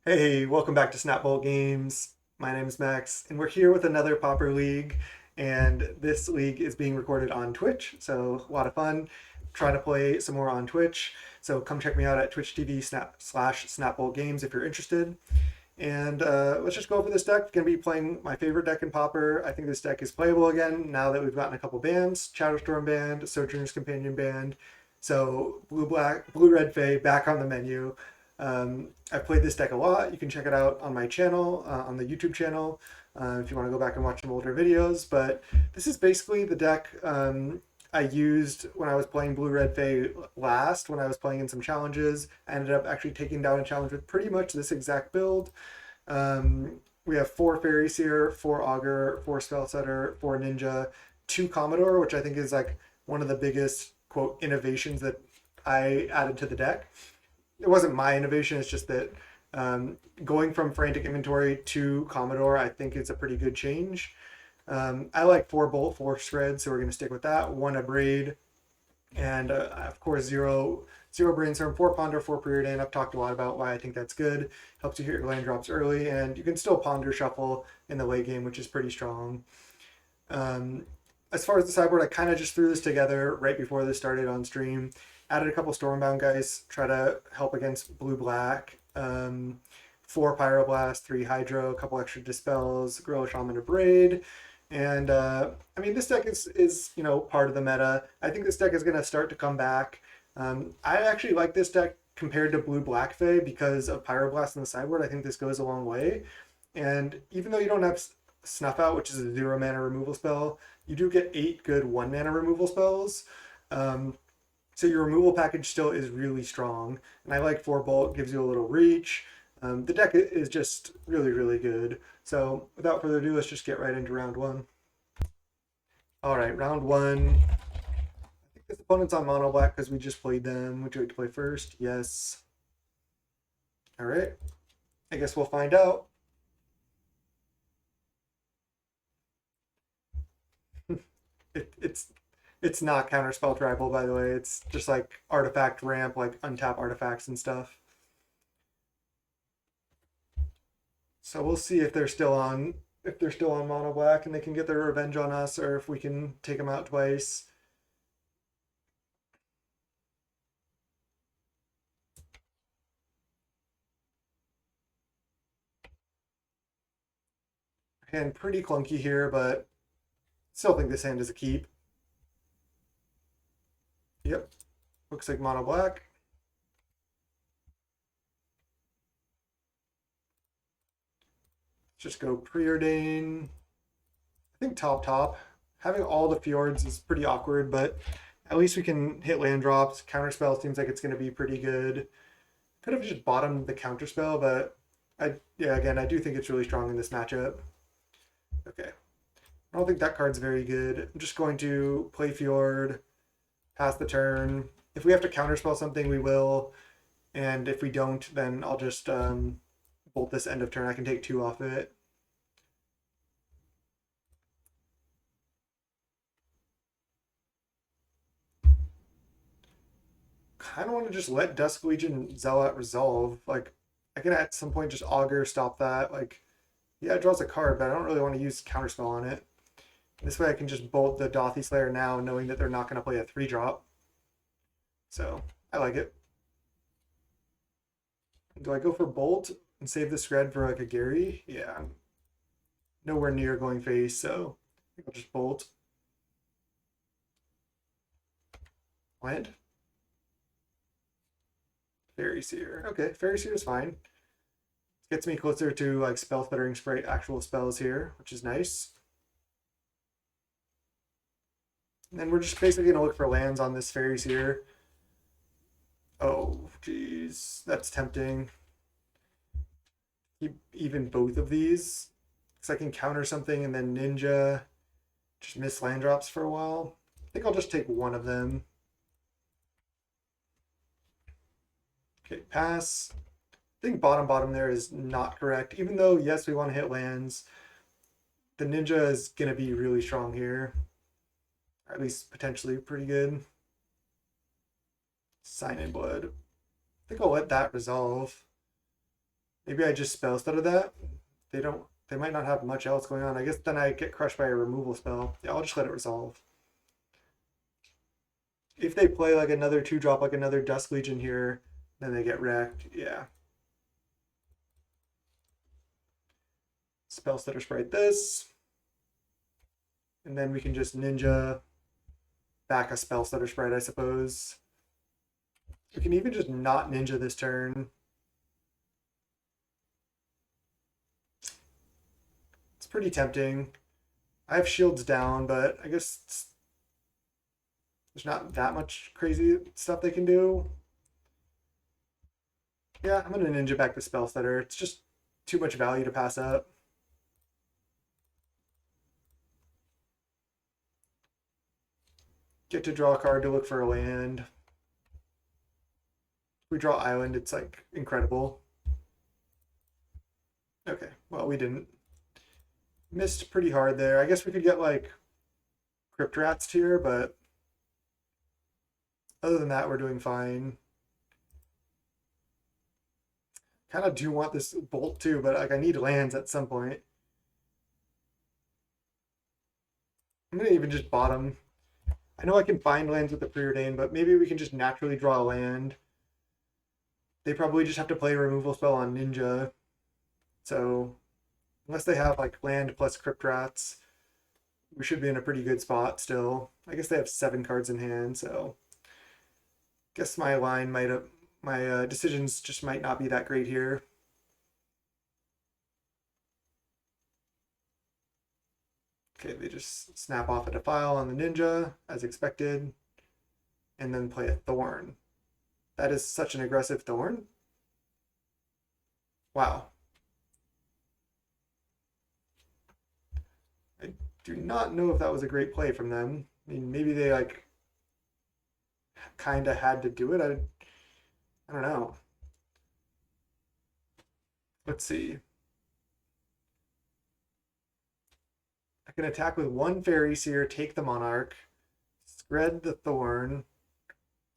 Hey, welcome back to Snapbolt Games. My name is Max, and we're here with another Pauper League. And this league is being recorded on Twitch, so a lot of fun. Trying to play some more on Twitch. So come check me out at Twitch TV slash Snapbolt Games if you're interested. And let's just go over this deck. Going to be playing my favorite deck in Pauper. I think this deck is playable again now that we've gotten a couple bans: Chatterstorm band, Sojourner's Companion band. So blue red Fae back on the menu. I've played this deck a lot. You can check it out on my channel, on the YouTube channel, if you want to go back and watch some older videos. But this is basically the deck I used when I was playing Blue Red Fae last, when I was playing in some challenges. I ended up actually taking down a challenge with pretty much this exact build. We have 4 Faeries here, 4 Augur, 4 Spellsetter, 4 Ninja, 2 Commodore, which I think is like one of the biggest, quote, innovations that I added to the deck. It wasn't my innovation. It's just that going from Frantic Inventory to Commodore, I think it's a pretty good change. I like 4 Bolt, 4 Shred, so we're going to stick with that. 1 Abrade, and of course zero Brainstorm, 4 Ponder, 4 Preordain. I've talked a lot about why I think that's good. Helps you hit your land drops early, and you can still Ponder Shuffle in the late game, which is pretty strong. As far as the sideboard, I kind of just threw this together right before this started on stream. Added a couple Stormbound guys, try to help against blue-black. 4 Pyroblast, 3 Hydro, a couple extra Dispels, Gorilla Shaman, Abrade. And I mean, this deck is part of the meta. I think this deck is going to start to come back. I actually like this deck compared to Blue Black Fae because of Pyroblast in the sideboard. I think this goes a long way. And even though you don't have Snuff Out, which is a 0 mana removal spell, you do get 8 good 1 mana removal spells. So your removal package still is really strong. And I like 4 Bolt, gives you a little reach. The deck is just really, really good. So without further ado, let's just get right into round one. All right, round one. I think this opponent's on mono black because we just played them. Would you like to play first? Yes. All right. I guess we'll find out. It's not counterspell tribal, by the way. It's just like artifact ramp, like untap artifacts and stuff. So we'll see if they're still on mono black and they can get their revenge on us, or if we can take them out twice. Hand pretty clunky here, but still think this hand is a keep. Yep, looks like mono black. Just go preordain. I think top. Having all the fjords is pretty awkward, but at least we can hit land drops. Counterspell seems like it's going to be pretty good. Could have just bottomed the counterspell, but again, I do think it's really strong in this matchup. Okay. I don't think that card's very good. I'm just going to play Fjord, pass the turn. If we have to counterspell something, we will. And if we don't, then I'll just bolt this end of turn. I can take 2 off it. Kind of want to just let Dusk Legion Zealot resolve. Like, I can at some point just Augur, stop that. Like, yeah, it draws a card, but I don't really want to use Counterspell on it. This way I can just bolt the Dothy Slayer now, knowing that they're not going to play a 3-drop. So, I like it. Do I go for Bolt and save the Scred for like a Gary? Yeah, I'm nowhere near going face, so I'll just Bolt. Land. Fairy Seer. Okay, Fairy Seer is fine. Gets me closer to like Spell Fettering Sprite actual spells here, which is nice. And then we're just basically going to look for lands on this Fairies here. Oh, geez. That's tempting. Keep even both of these. Because I can counter something and then Ninja. Just miss land drops for a while. I think I'll just take one of them. Okay, pass. I think bottom there is not correct. Even though, yes, we want to hit lands, the Ninja is going to be really strong here. Or at least potentially pretty good. Sign in Blood. I think I'll let that resolve. Maybe I just spell stutter that. They don't. They might not have much else going on. I guess then I get crushed by a removal spell. Yeah, I'll just let it resolve. If they play like another 2-drop, like another Dusk Legion here, then they get wrecked. Yeah. Spell stutter sprite this. And then we can just ninja back a spell stutter sprite, I suppose. We can even just not ninja this turn. It's pretty tempting. I have shields down, but I guess there's not that much crazy stuff they can do. Yeah, I'm gonna ninja back the spell stutter. It's just too much value to pass up. Get to draw a card to look for a land. If we draw island, it's like incredible. Okay, well, we didn't. Missed pretty hard there. I guess we could get like Crypt Rats here, but other than that, we're doing fine. Kind of do want this bolt too, but like I need lands at some point. I'm gonna even just bottom. I know I can find lands with the preordain, but maybe we can just naturally draw a land. They probably just have to play a removal spell on Ninja. So unless they have like land plus Crypt Rats, we should be in a pretty good spot still. I guess they have 7 cards in hand, so guess my line might have my decisions just might not be that great here. Okay, they just snap off a Defile on the Ninja, as expected, and then play a Thorn. That is such an aggressive Thorn. Wow. I do not know if that was a great play from them. I mean, maybe they like kind of had to do it. I don't know. Let's see. I can attack with 1 Faeries here, take the Monarch, spread the Thorn,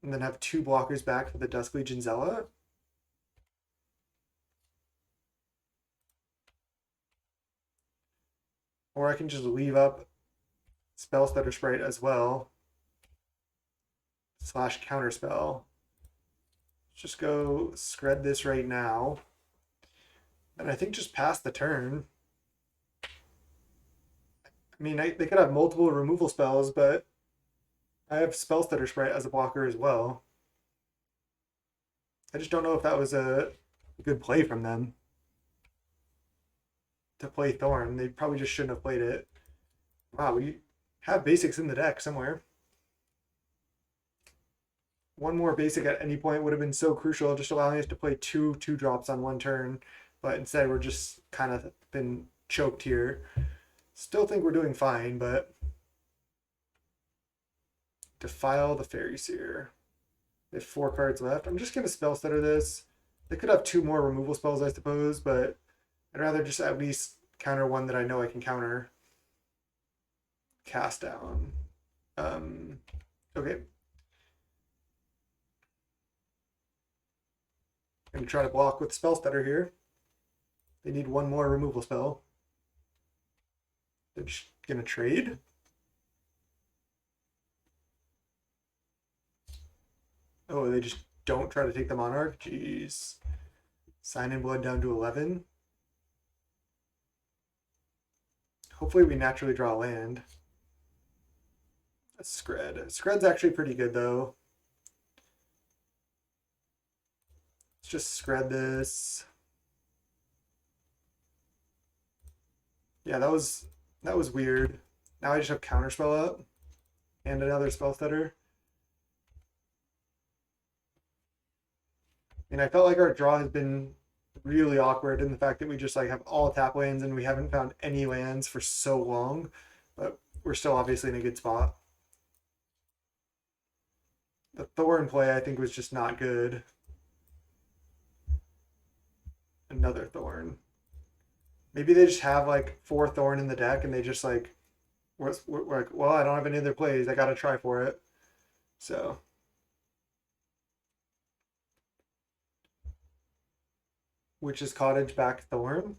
and then have 2 blockers back for the Dusk Legion Zealot. Or I can just leave up Spell Stutter Sprite as well. / Counterspell. Let's just go scred this right now. And I think just pass the turn. I mean, they could have multiple removal spells, but I have Spell Stutter Sprite as a blocker as well. I just don't know if that was a good play from them to play Thorn. They probably just shouldn't have played it. Wow, we have basics in the deck somewhere. One more basic at any point would have been so crucial, just allowing us to play 2/2 drops on 1 turn. But instead, we're just kind of been choked here. Still think we're doing fine, but Defile the Faeries here. They have 4 cards left. I'm just going to spell stutter this. They could have 2 more removal spells, I suppose, but I'd rather just at least counter one that I know I can counter. Cast down. Okay. I'm going to try to block with spell stutter here. They need 1 more removal spell. They're just going to trade. Oh, they just don't try to take the Monarch? Jeez. Sign in Blood down to 11. Hopefully we naturally draw land. That's Scred. Scred's actually pretty good though. Let's just Scred this. Yeah, that was weird. Now I just have Counterspell up and another Spell Stutter. And I felt like our draw has been really awkward in the fact that we just like have all tap lands and we haven't found any lands for so long, but we're still obviously in a good spot. The Thorn play I think was just not good. Another Thorn. Maybe they just have like 4 Thorn in the deck and they just like we're like, well, I don't have any other plays. I gotta try for it. So which is cottage back thorn.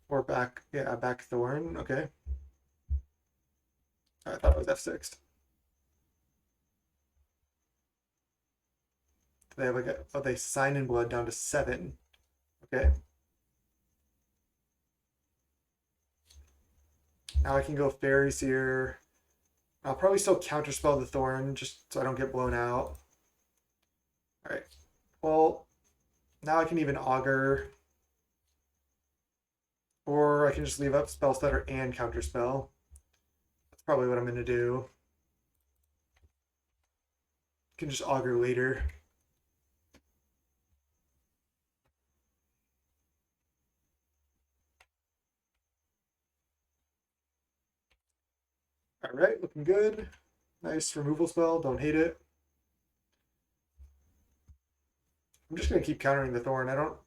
Or back, yeah, back thorn. Okay. I thought it was F6. They have like a, oh, they sign in blood down to 7. Okay. Now I can go Faeries here. I'll probably still counterspell the thorn just so I don't get blown out. All right. Well, now I can even augur. Or I can just leave up spell stutter and counterspell. That's probably what I'm going to do. Can just augur later. All right, looking good. Nice removal spell. Don't hate it. I'm just going to keep countering the thorn. I don't.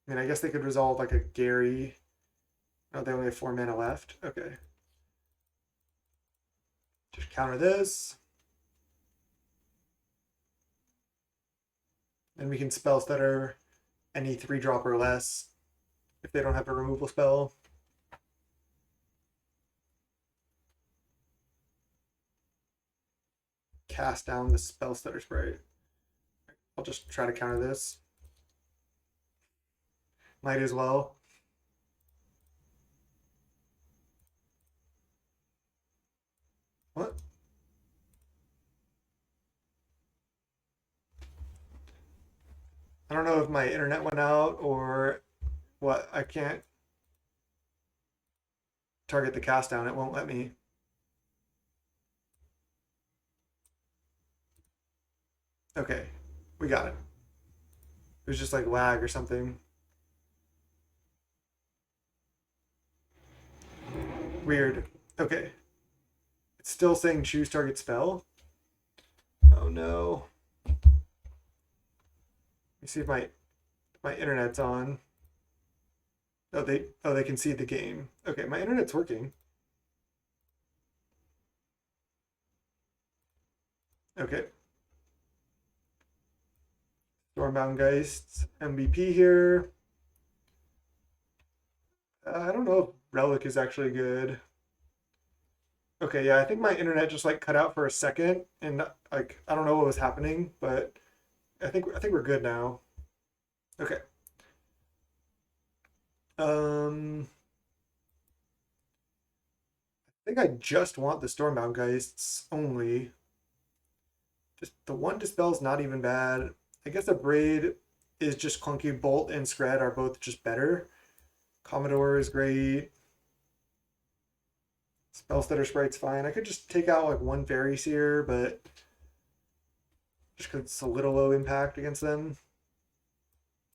I mean, I guess they could resolve like a Gary. Oh, they only have 4 mana left. Okay. Just counter this. And we can spell stutter any 3-drop or less if they don't have a removal spell. Cast down the spell stutter sprite. I'll just try to counter this. Might as well. What? I don't know if my internet went out or what. I can't target the cast down. It won't let me. Okay, we got it. It was just like lag or something. Weird. Okay. It's still saying choose target spell. Oh no. Let me see if my internet's on. Oh they can see the game. Okay, my internet's working. Okay. Stormbound Geist MVP here. I don't know if Relic is actually good. Okay, yeah, I think my internet just like cut out for a second, and like I don't know what was happening, but I think we're good now. Okay. Um, I think I just want the Stormbound Geists only. Just the one dispel's not even bad. I guess the braid is just clunky. Bolt and Scred are both just better. Commodore is great. Spell stutter sprite's fine. I could just take out like one fairy here, but just because it's a little low impact against them.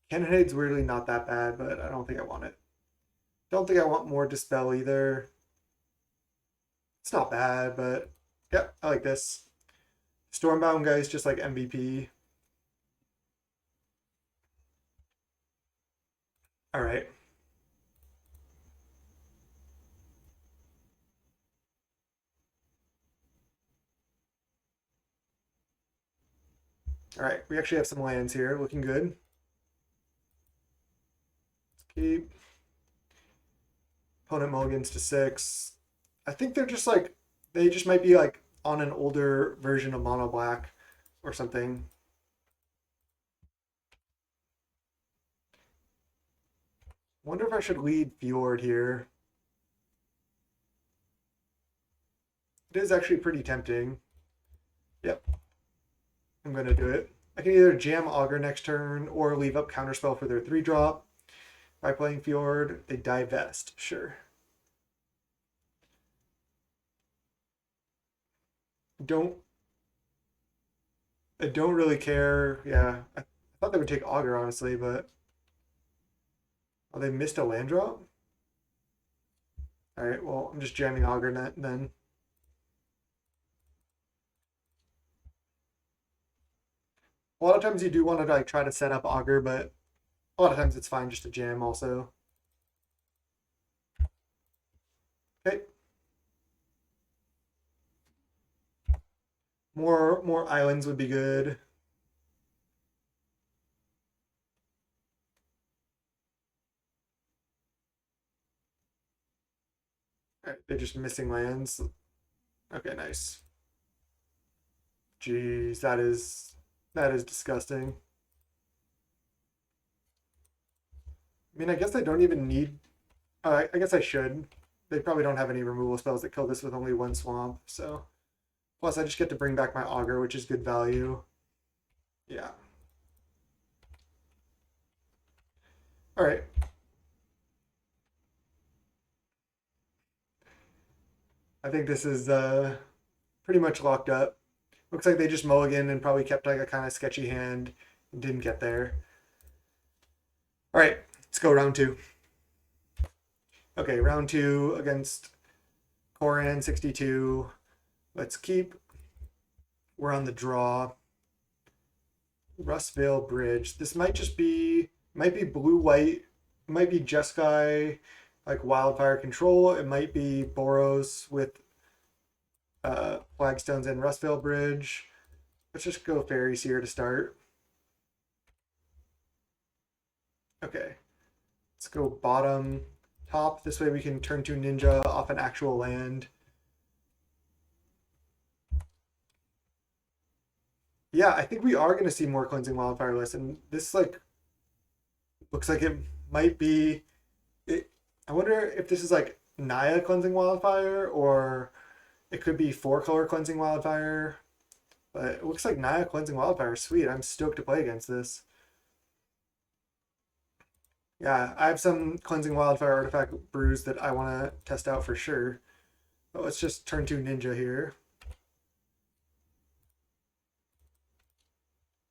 Cannonade's weirdly not that bad, but I don't think I want it. Don't think I want more dispel either. It's not bad, but yeah, I like this. Stormbound guy's just like MVP. All right. All right. We actually have some lands here. Looking good. Let's keep. Opponent mulligans to 6. I think they're just like, they just might be like on an older version of mono black or something. Wonder if I should lead Fjord here. It is actually pretty tempting. Yep, I'm gonna do it. I can either jam Augur next turn or leave up Counterspell for their 3-drop. By playing Fjord, they divest. Sure. Don't I don't really care. Yeah, I thought they would take Augur honestly, but oh, they missed a land drop. All right, well I'm just jamming Augur net then. A lot of times you do want to like try to set up Augur, but a lot of times it's fine just to jam also. Okay. More islands would be good. Alright, they're just missing lands. Okay, nice. Jeez, that is disgusting. I mean, I guess I don't even need. I guess I should. They probably don't have any removal spells that kill this with only one swamp. So plus, I just get to bring back my augur, which is good value. Yeah. All right. I think this is pretty much locked up. Looks like they just mulligan and probably kept like a kind of sketchy hand and didn't get there. All right, let's go round two. Okay, round two against Koran 62. Let's keep. We're on the draw. Rustvale Bridge. This might be blue white, might be Jeskai like wildfire control. It might be Boros with flagstones and Rustvale Bridge. Let's just go Faeries here to start. Okay, let's go bottom, top. This way we can turn to Ninja off an actual land. Yeah, I think we are going to see more Cleansing Wildfire lists, and this like looks like it might be. It, I wonder if this is like Naya Cleansing Wildfire or it could be four color Cleansing Wildfire. But it looks like Naya Cleansing Wildfire. Sweet, I'm stoked to play against this. Yeah, I have some Cleansing Wildfire artifact brews that I want to test out for sure. But let's just turn to Ninja here.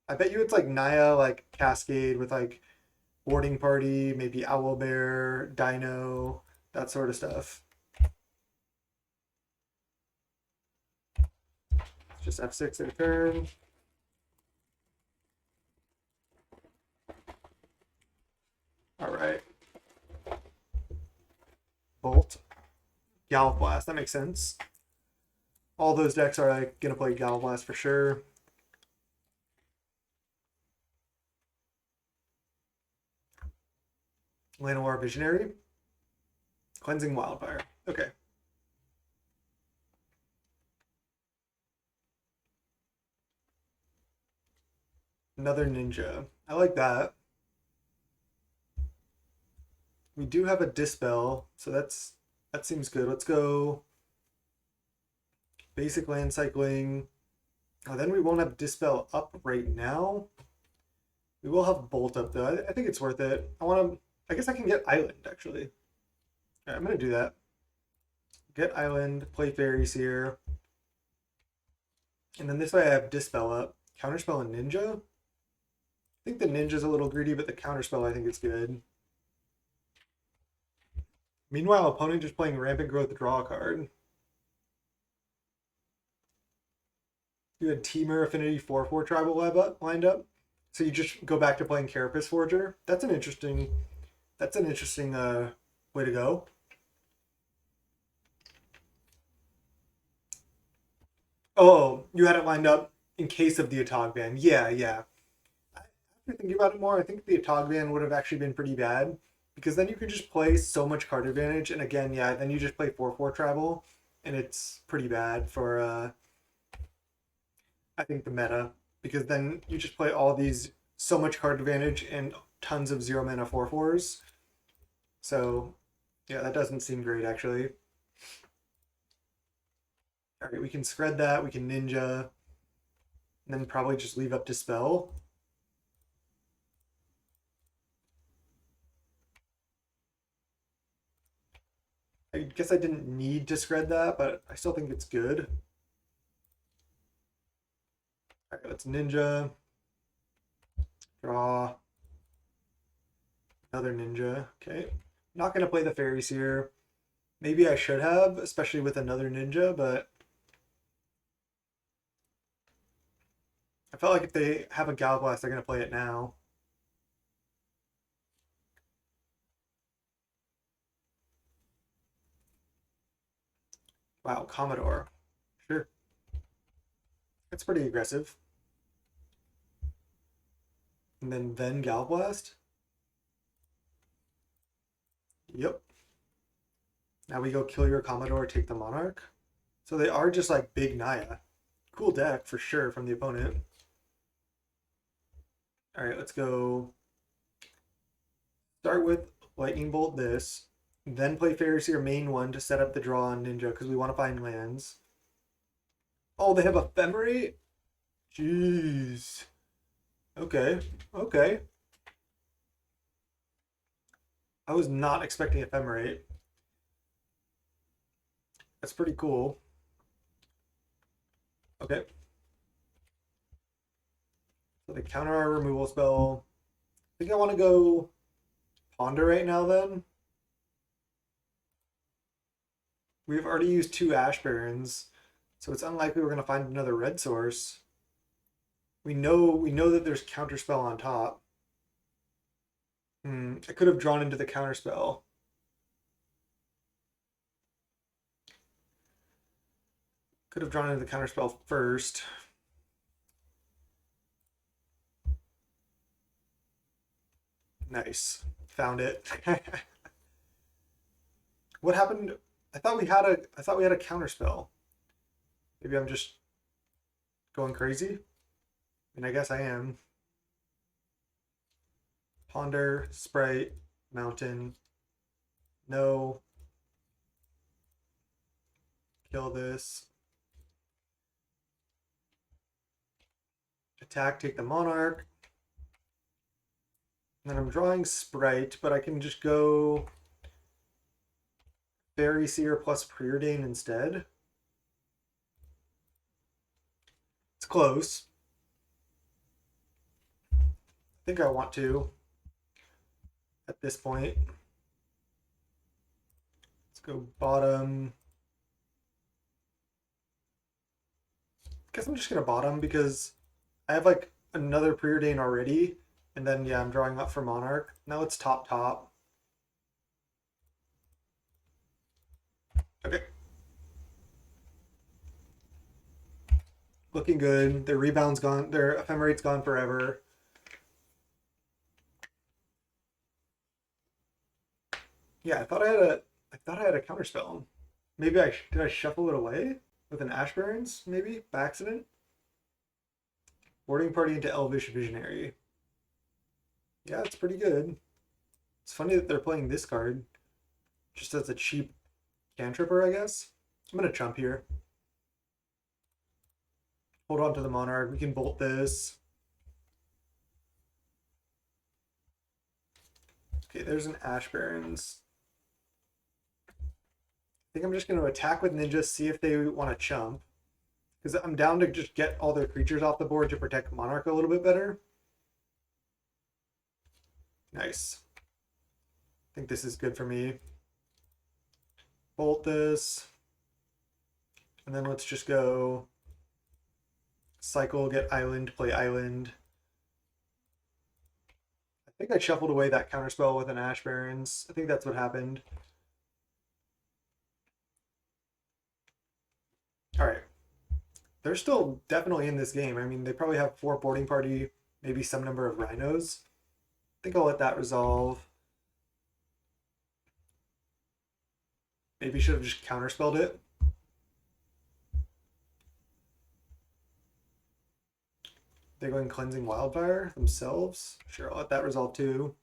I bet you it's like Naya, like Cascade with like Boarding Party, maybe Owlbear, Dino, that sort of stuff. Just F6 at a turn. All right. Bolt. Gallop Blast, that makes sense. All those decks are like gonna play Gallop Blast for sure. Llanowar Visionary. Cleansing Wildfire. Okay. Another Ninja. I like that. We do have a Dispel, so that seems good. Let's go basic land cycling. Oh, then we won't have Dispel up right now. We will have Bolt up though. I think it's worth it. I want to. I guess I can get Island actually. All right, I'm gonna do that. Get Island. Play Faeries here, and then this way I have Dispel up. Counterspell and Ninja. I think the Ninja's a little greedy, but the Counterspell I think is good. Meanwhile, opponent just playing Rampant Growth, draw a card. You had Teamer Affinity 4/4 Tribal lined up. So you just go back to playing Carapace Forger. That's an interesting way to go. Oh, you had it lined up in case of the Atog ban. Yeah, yeah. After thinking about it more, I think the Atog ban would have actually been pretty bad because then you could just play so much card advantage, and again, yeah, then you just play 4/4 Tribal, and it's pretty bad for I think the meta because then you just play all these so much card advantage and tons of 0 mana 4/4s. So yeah, that doesn't seem great actually. All right, we can spread that. We can Ninja, and then probably just leave up Dispel. I guess I didn't need to spread that, but I still think it's good. All right, let's Ninja. Draw. Another Ninja. Okay. Not going to play the Fairies here. Maybe I should have, especially with another Ninja, but I felt like if they have a Gallblast, they're going to play it now. Wow, Commodore. Sure. That's pretty aggressive. And then Gallblast. Yep. Now we go kill your Commodore, take the Monarch. So they are just like big Naya. Cool deck for sure from the opponent. All right, let's go start with Lightning Bolt this, then play Faeries here main one to set up the draw on Ninja because we want to find lands. Oh, they have Ephemerate? Jeez. Okay, okay. I was not expecting Ephemerate. That's pretty cool. Okay. So they counter our removal spell. I think I want to go Ponder right now then. We've already used 2 Ash Barrens, so it's unlikely we're going to find another red source. We know that there's counterspell on top. I could have drawn into the counterspell. Could have drawn into the counterspell first. Nice. Found it. What happened? I thought we had a counterspell. Maybe I'm just going crazy? I mean, I guess I am. Ponder, Sprite, Mountain. No. Kill this. Attack, take the Monarch. And then I'm drawing Sprite, but I can just go Fairy Seer plus Preordain instead. It's close. I think I want to at this point. Let's go bottom. I guess I'm just gonna bottom because I have like another Preordain already. And then yeah, I'm drawing up for Monarch. Now it's top top. Okay. Looking good. Their rebound's gone. Their ephemerate's gone forever. Yeah, I thought I had a counterspell. Maybe did I shuffle it away with an Ash Barrens, maybe by accident. Boarding party into Elvish Visionary. Yeah, it's pretty good. It's funny that they're playing this card just as a cheap cantripper, I guess. I'm gonna chump here. Hold on to the Monarch. We can bolt this. Okay, there's an Ash Barrens. I think I'm just going to attack with Ninja, see if they want to chump. Because I'm down to just get all their creatures off the board to protect Monarch a little bit better. Nice. I think this is good for me. Bolt this. And then let's just go cycle, get island, play island. I think I shuffled away that counterspell with an Ash Barrens. I think that's what happened. All right. They're still definitely in this game. I mean, they probably have 4 boarding party, maybe some number of rhinos. I think I'll let that resolve. Maybe should have just counterspelled it. They're going Cleansing Wildfire themselves. Sure, I'll let that resolve too.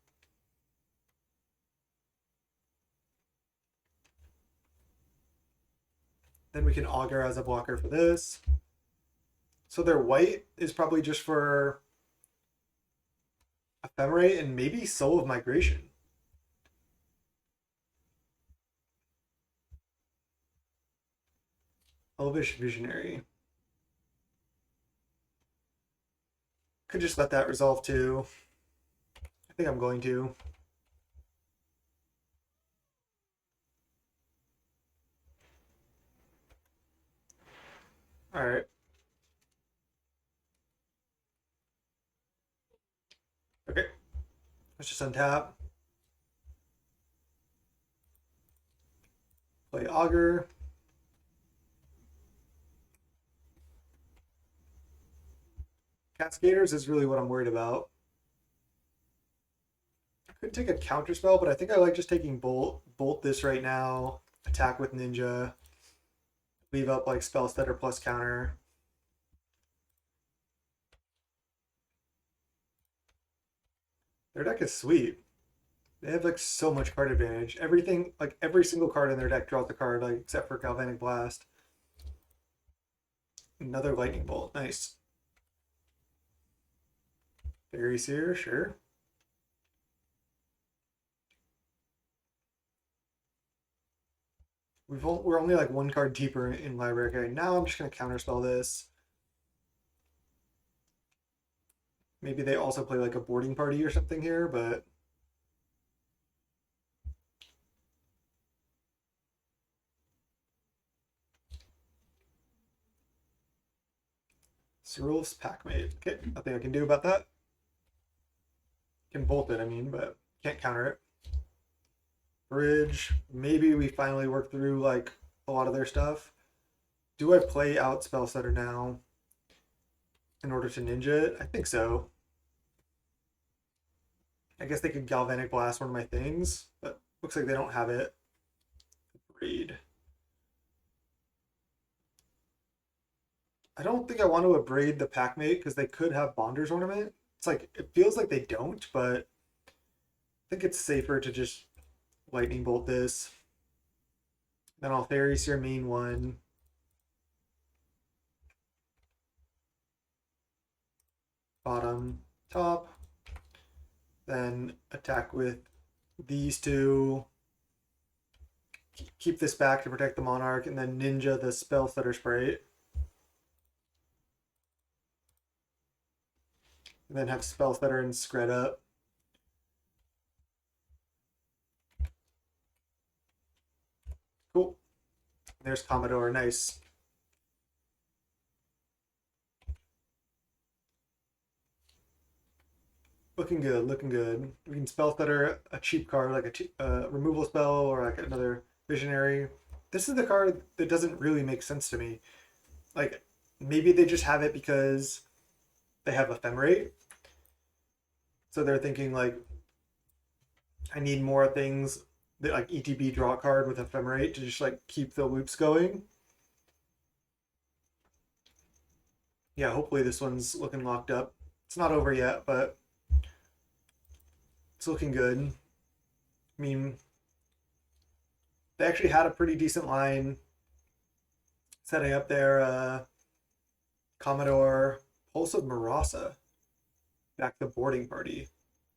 Then we can Augur as a blocker for this. So their white is probably just for Ephemerate and maybe Soul of Migration. Elvish Visionary. Could just let that resolve too. I think I'm going to. All right. Okay. Let's just untap. Play Augur. Cascaders is really what I'm worried about. I could take a counter spell, but I think I like just taking bolt this right now. attack with Ninja, leave up like spell stutter plus counter. Their deck is sweet. They have like so much card advantage. Everything, like every single card in their deck draws the card, like except for Galvanic Blast. Another Lightning Bolt, nice. Faeries here, sure. We're only like one card deeper in library. Okay, now I'm just gonna counterspell this. Maybe they also play like a boarding party or something here, but Cyril's Packmate. Okay, nothing I can do about that. Can bolt it, I mean, but can't counter it. Bridge. Maybe we finally work through like a lot of their stuff. Do I play out Spell Setter now in order to ninja it? I think so. I guess they could Galvanic Blast one of my things, but looks like they don't have it. Braid. I don't think I want to abrade the Packmate because they could have Bonder's Ornament. It's like, it feels like they don't, but I think it's safer to just Lightning Bolt this. Then I'll Faeries your main one. Bottom, top. Then attack with these two. Keep this back to protect the Monarch, and then Ninja the Spell Stutter Sprite. And then have Spell Stutter and Scred up. Cool. There's Commodore, nice. Looking good, looking good. We can Spell Stutter a cheap card, like a removal spell or like another Visionary. This is the card that doesn't really make sense to me. Like, maybe they just have it because they have Ephemerate. So they're thinking, like, I need more things that, like, ETB draw a card with Ephemerate to just, like, keep the loops going. Yeah, hopefully this one's looking locked up. It's not over yet, but it's looking good. I mean, they actually had a pretty decent line setting up their Commodore Pulse of Marasa back the boarding party.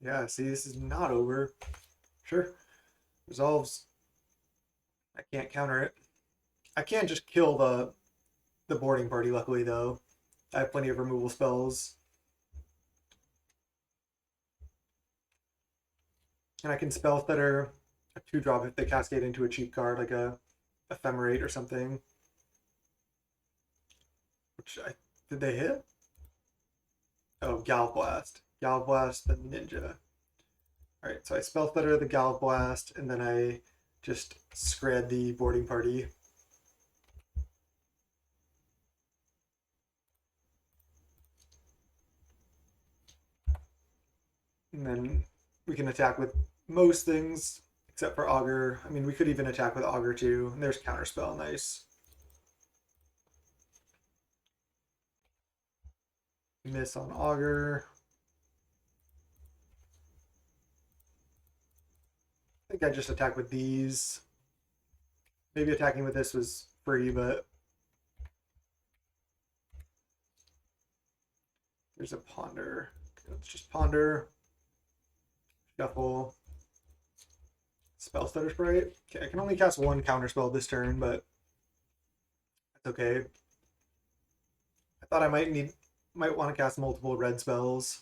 Yeah, see, this is not over. Sure. Resolves. I can't counter it. I can't just kill the boarding party, luckily, though. I have plenty of removal spells. And I can spell stutter a 2-drop if they cascade into a cheap card, like a Ephemerate or something. Which I did they hit? Oh, Gal Blast. Gal Blast the ninja. Alright, so I spell stutter the Gal Blast, and then I just scred the boarding party. And then we can attack with most things except for Augur. I mean, we could even attack with Augur too. And there's Counterspell, nice. Miss on Augur. I think I just attack with these. Maybe attacking with this was free, but there's a Ponder. Okay, let's just Ponder. Shuffle. Spell Stutter Sprite. Okay, I can only cast one counterspell this turn, but that's okay. I thought I might want to cast multiple red spells.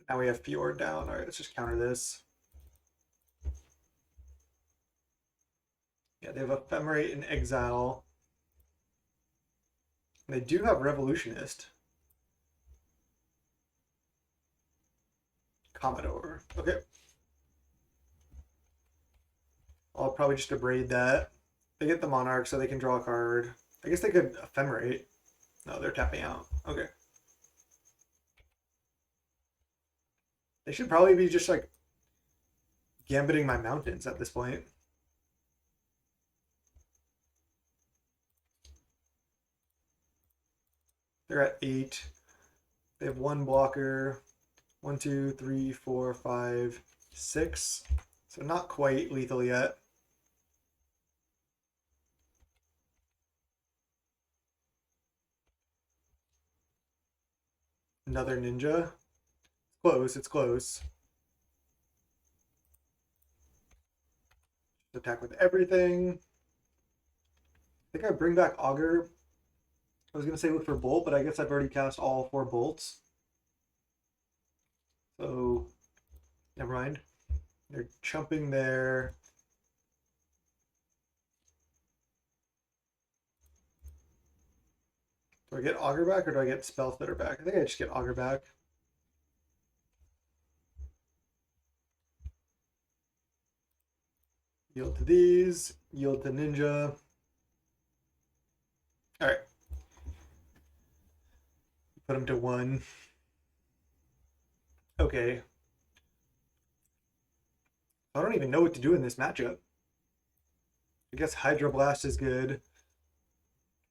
Now we have Fjord down. All right, let's just counter this. Yeah, they have Ephemerate and Exile. And they do have Revolutionist. Commodore. Okay. I'll probably just abrade that. They get the Monarch so they can draw a card. I guess they could Ephemerate. No, they're tapping out. Okay. They should probably be just like gambiting my mountains at this point. They're at 8. They have one blocker. 1, 2, 3, 4, 5, 6. So not quite lethal yet. Another ninja. Close, it's close. Attack with everything. I think I bring back Augur. I was going to say look for Bolt, but I guess I've already cast all 4 bolts. So, never mind. They're chumping there. Do I get Augur back or do I get Spell Stutter back? I think I just get Augur back. Yield to these. Yield to Ninja. Alright. Put him to 1. Okay. I don't even know what to do in this matchup. I guess Hydro Blast is good.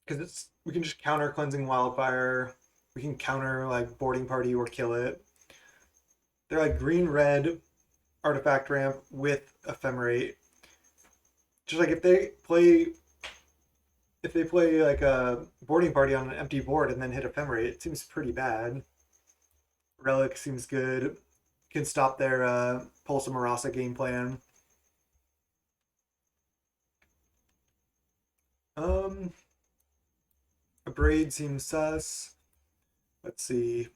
Because we can just counter Cleansing Wildfire. We can counter like Boarding Party or kill it. They're like green-red artifact ramp with ephemerate. Just like if they play like a boarding party on an empty board and then hit ephemerate, it seems pretty bad. Relic seems good. Can stop their Pulse of Marasa game plan. A braid seems sus. Let's see.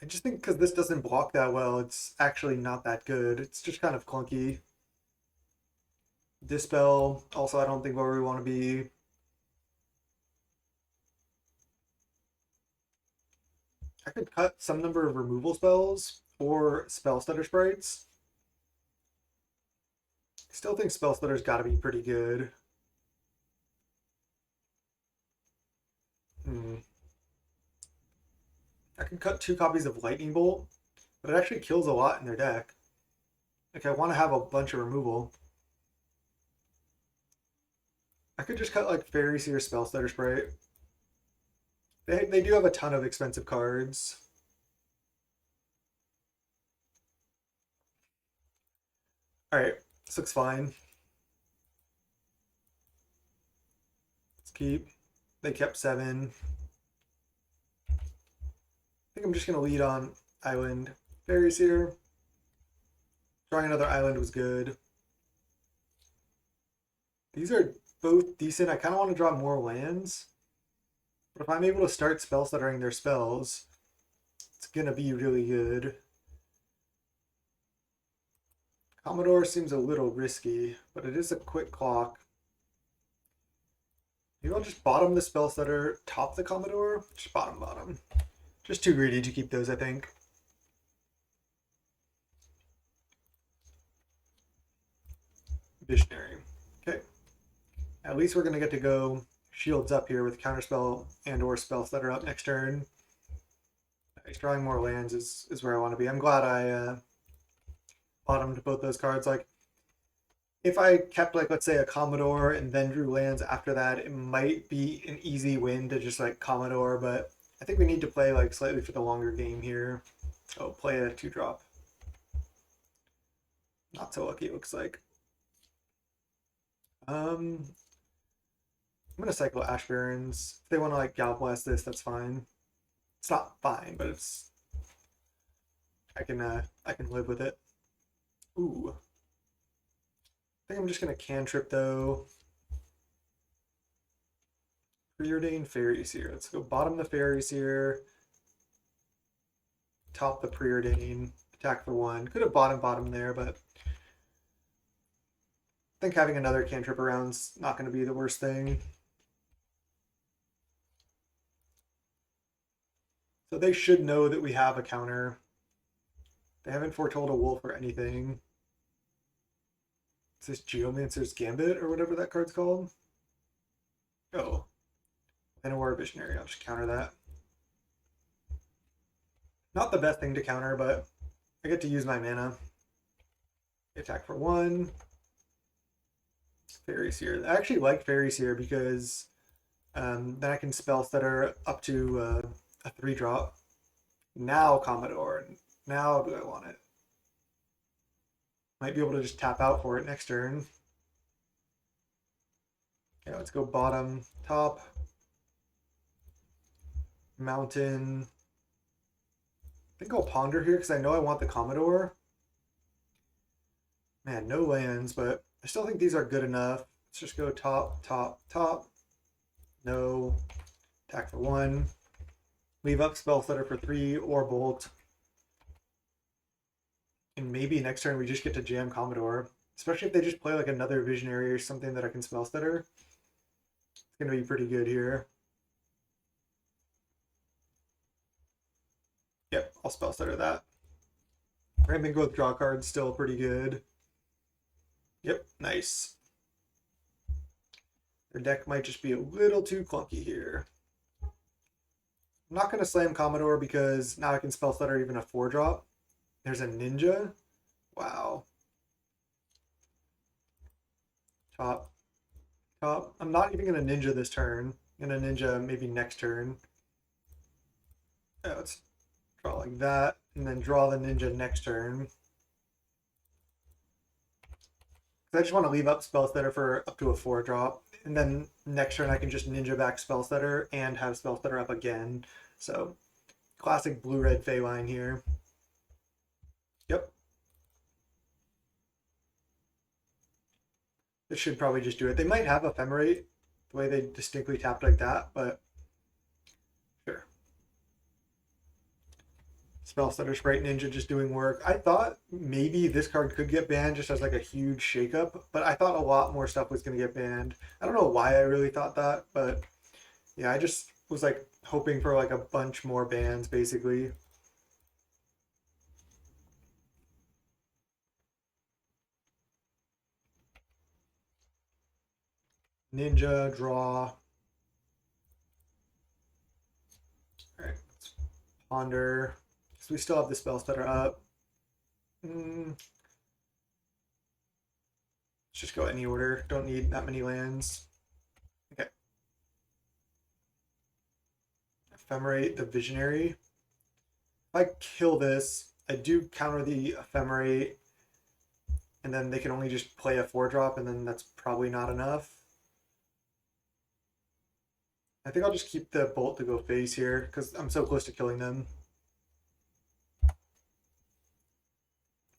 I just think because this doesn't block that well, it's actually not that good. It's just kind of clunky. Dispel, also I don't think where we want to be. I could cut some number of removal spells or spell stutter sprites. I still think spell stutter's got to be pretty good. I can cut 2 copies of Lightning Bolt, but it actually kills a lot in their deck. Like I want to have a bunch of removal. I could just cut like Fairy Seer Spell Stutter Sprite. They do have a ton of expensive cards. Alright, this looks fine. Let's keep. They kept 7. I think I'm just going to lead on Island. Fairies here. Drawing another island was good. These are both decent. I kind of want to draw more lands. But if I'm able to start spell stuttering their spells, it's going to be really good. Commodore seems a little risky, but it is a quick clock. Maybe I'll just bottom the spell stutter, top the Commodore. Just bottom. Just too greedy to keep those, I think. Visionary. Okay. At least we're going to get to go shields up here with counterspell and or spell stutter up next turn. Nice. Drawing more lands is where I want to be. I'm glad I bottomed both those cards. Like, if I kept, like, let's say a Commodore and then drew lands after that, it might be an easy win to just, like, Commodore, but I think we need to play, like, slightly for the longer game here. Oh, play a 2-drop. Not so lucky, it looks like. I'm gonna cycle Ash Barrens. If they want to, like, Gal Blast this, that's fine. It's not fine, but it's... I can live with it. Ooh. I think I'm just gonna cantrip though. Preordained Faeries here. Let's go bottom the Faeries here. Top the Preordain. Attack for 1. Could have bottom there, but I think having another cantrip around's not going to be the worst thing. So they should know that we have a counter. They haven't foretold a wolf or anything. Is this Geomancer's Gambit or whatever that card's called? Oh. Llanowar Visionary. I'll just counter that. Not the best thing to counter, but I get to use my mana. Attack for 1. Faeries here. I actually like Faeries here because Then I can spell stutter up to a 3-drop. Now Commodore. Now do I want it? Might be able to just tap out for it next turn. Yeah, let's go bottom, top, mountain. I think I'll ponder here because I know I want the Commodore. Man, no lands, but I still think these are good enough. Let's just go top, top, top. No. Attack for 1. Leave up spell stutter for 3 or bolt. And maybe next turn we just get to jam Commodore. Especially if they just play like another visionary or something that I can spell stutter. It's gonna be pretty good here. Yep, I'll spell stutter that. Ramping with draw cards still pretty good. Yep, nice. Their deck might just be a little too clunky here. I'm not gonna slam Commodore because now I can spell stutter even a 4-drop. There's a ninja. Wow. Top. Top. I'm not even going to ninja this turn. I'm going to ninja maybe next turn. Let's draw like that. And then draw the ninja next turn. I just want to leave up spell stutter for up to a 4-drop. And then next turn I can just ninja back spell stutter and have spell stutter up again. So classic blue-red Fey line here. Yep. This should probably just do it. They might have Ephemerate, the way they distinctly tapped like that, but sure. Spell Stutter Sprite Ninja just doing work. I thought maybe this card could get banned just as like a huge shakeup, but I thought a lot more stuff was going to get banned. I don't know why I really thought that, but yeah, I just was like hoping for like a bunch more bans basically. Ninja, draw. All right, let's ponder. So we still have the spell stutter up. Let's just go any order. Don't need that many lands. Okay. Ephemerate the Visionary. If I kill this, I do counter the Ephemerate, and then they can only just play a 4-drop, and then that's probably not enough. I think I'll just keep the Bolt to go face here, because I'm so close to killing them.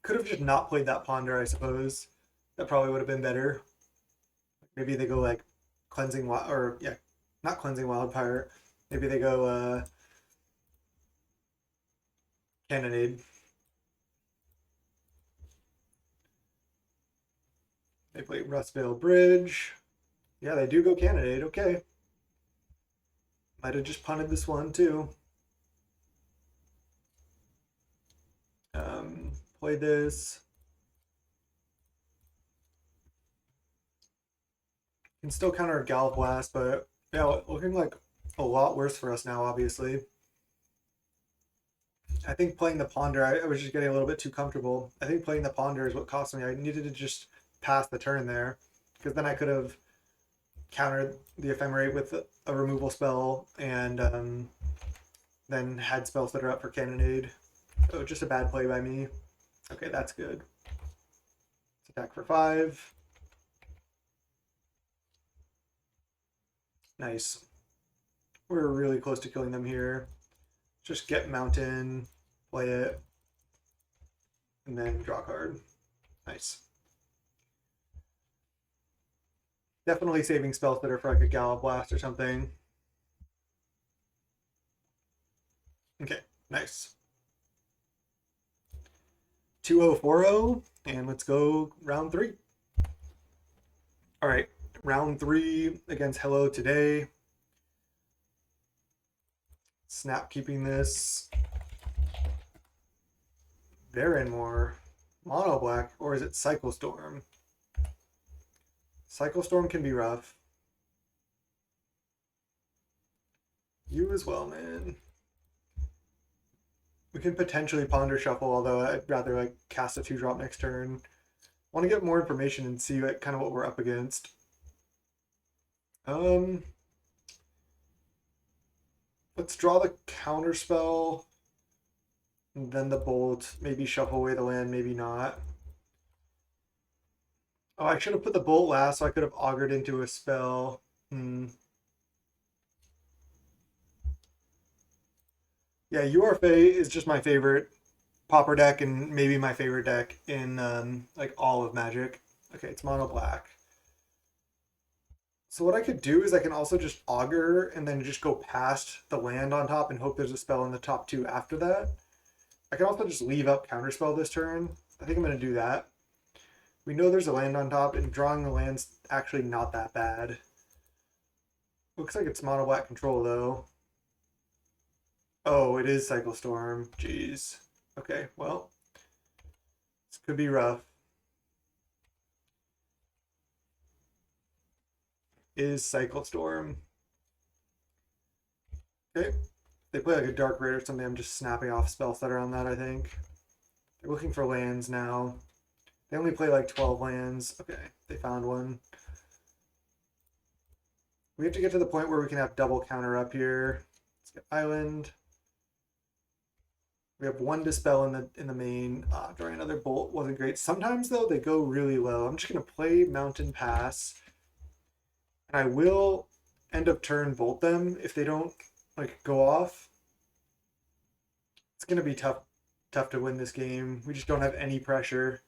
Could have just not played that Ponder, I suppose. That probably would have been better. Maybe they go like Cleansing Wild, or yeah, not Cleansing Wildfire. Maybe they go Cannonade. They play Rustvale Bridge. Yeah, they do go Cannonade. Okay. Might have just punted this one too. Play this. Can still counter Gal Blast, but yeah, looking like a lot worse for us now, obviously. I think playing the Ponder, I was just getting a little bit too comfortable. I think playing the Ponder is what cost me. I needed to just pass the turn there, because then I could have countered the Ephemerate with a removal spell and then had spells that are up for Cannonade. So just a bad play by me. Okay, that's good. Let's attack for 5. Nice. We're really close to killing them here. Just get Mountain, play it, and then draw a card. Nice. Definitely saving spells that are for like a Gala Blast or something. Okay, nice. 2040, and let's go round 3. All right, round 3 against Hello Today. Snap keeping this. They're in more mono black, or is it Cycle Storm? Cycle Storm can be rough. You as well, man. We can potentially Ponder Shuffle, although I'd rather like cast a 2-drop next turn. Want to get more information and see kind of what we're up against. Let's draw the counter spell, and then the bolt. Maybe shuffle away the land, maybe not. Oh, I should have put the bolt last so I could have augured into a spell. Hmm. Yeah, URFA is just my favorite Pauper deck and maybe my favorite deck in like all of Magic. Okay, it's mono black. So what I could do is I can also just augur and then just go past the land on top and hope there's a spell in the top two after that. I can also just leave up counterspell this turn. I think I'm going to do that. We know there's a land on top, and drawing the land's actually not that bad. Looks like it's mono black control though. Oh, it is Cycle Storm. Jeez. Okay, well, this could be rough. Is Cycle Storm. Okay. They play like a Dark Raid or something. I'm just snapping off spell setter on that, I think. They're looking for lands now. They only play like 12 lands. Okay, they found one. We have to get to the point where we can have double counter up here. Let's get island. We have one dispel in the main. Drawing another bolt wasn't great. Sometimes though they go really low. I'm just gonna play Mountain Pass, and I will end of turn bolt them if they don't like go off. It's gonna be tough to win this game. We just don't have any pressure.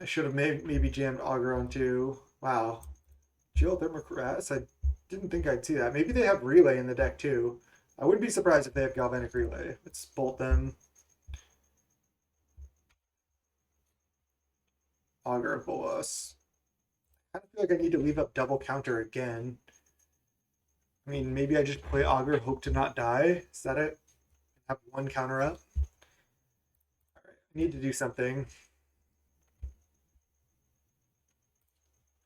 I should have maybe jammed Augur on too. Wow, Geothermal Caress. I didn't think I'd see that. Maybe they have Relay in the deck too. I wouldn't be surprised if they have Galvanic Relay. Let's bolt them. Augur of Bolas. I feel like I need to leave up double counter again. I mean, maybe I just play Augur, hope to not die. Is that it? Have one counter up. All right, I need to do something.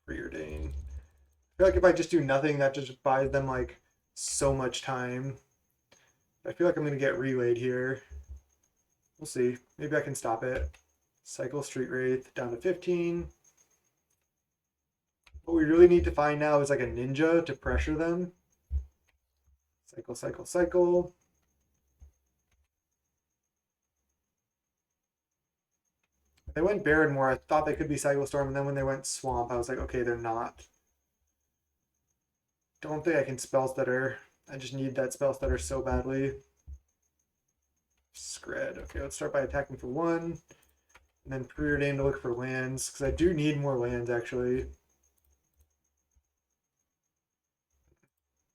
Preordain. I feel like if I just do nothing, that just buys them like so much time. I feel like I'm gonna get relayed here. We'll see. Maybe I can stop it. Cycle Street Wraith down to 15. What we really need to find now is like a ninja to pressure them. Cycle, cycle, cycle. They went Barrenmore. I thought they could be Cycle Storm, and then when they went Swamp, I was like, okay, they're not. Don't think I can Spell Stutter. I just need that Spell Stutter so badly. Scred. Okay, let's start by attacking for one. And then preordain to look for lands, because I do need more lands, actually.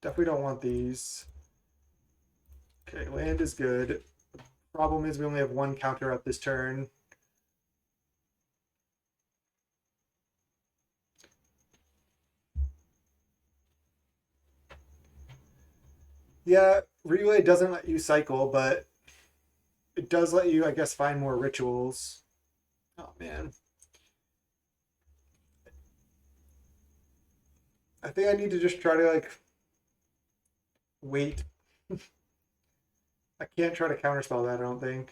Definitely don't want these. Okay, land is good. Problem is we only have one counter up this turn. Yeah, Relay doesn't let you cycle, but it does let you, I guess, find more rituals. Oh, man. I think I need to just try to, like, wait. I can't try to counterspell that, I don't think.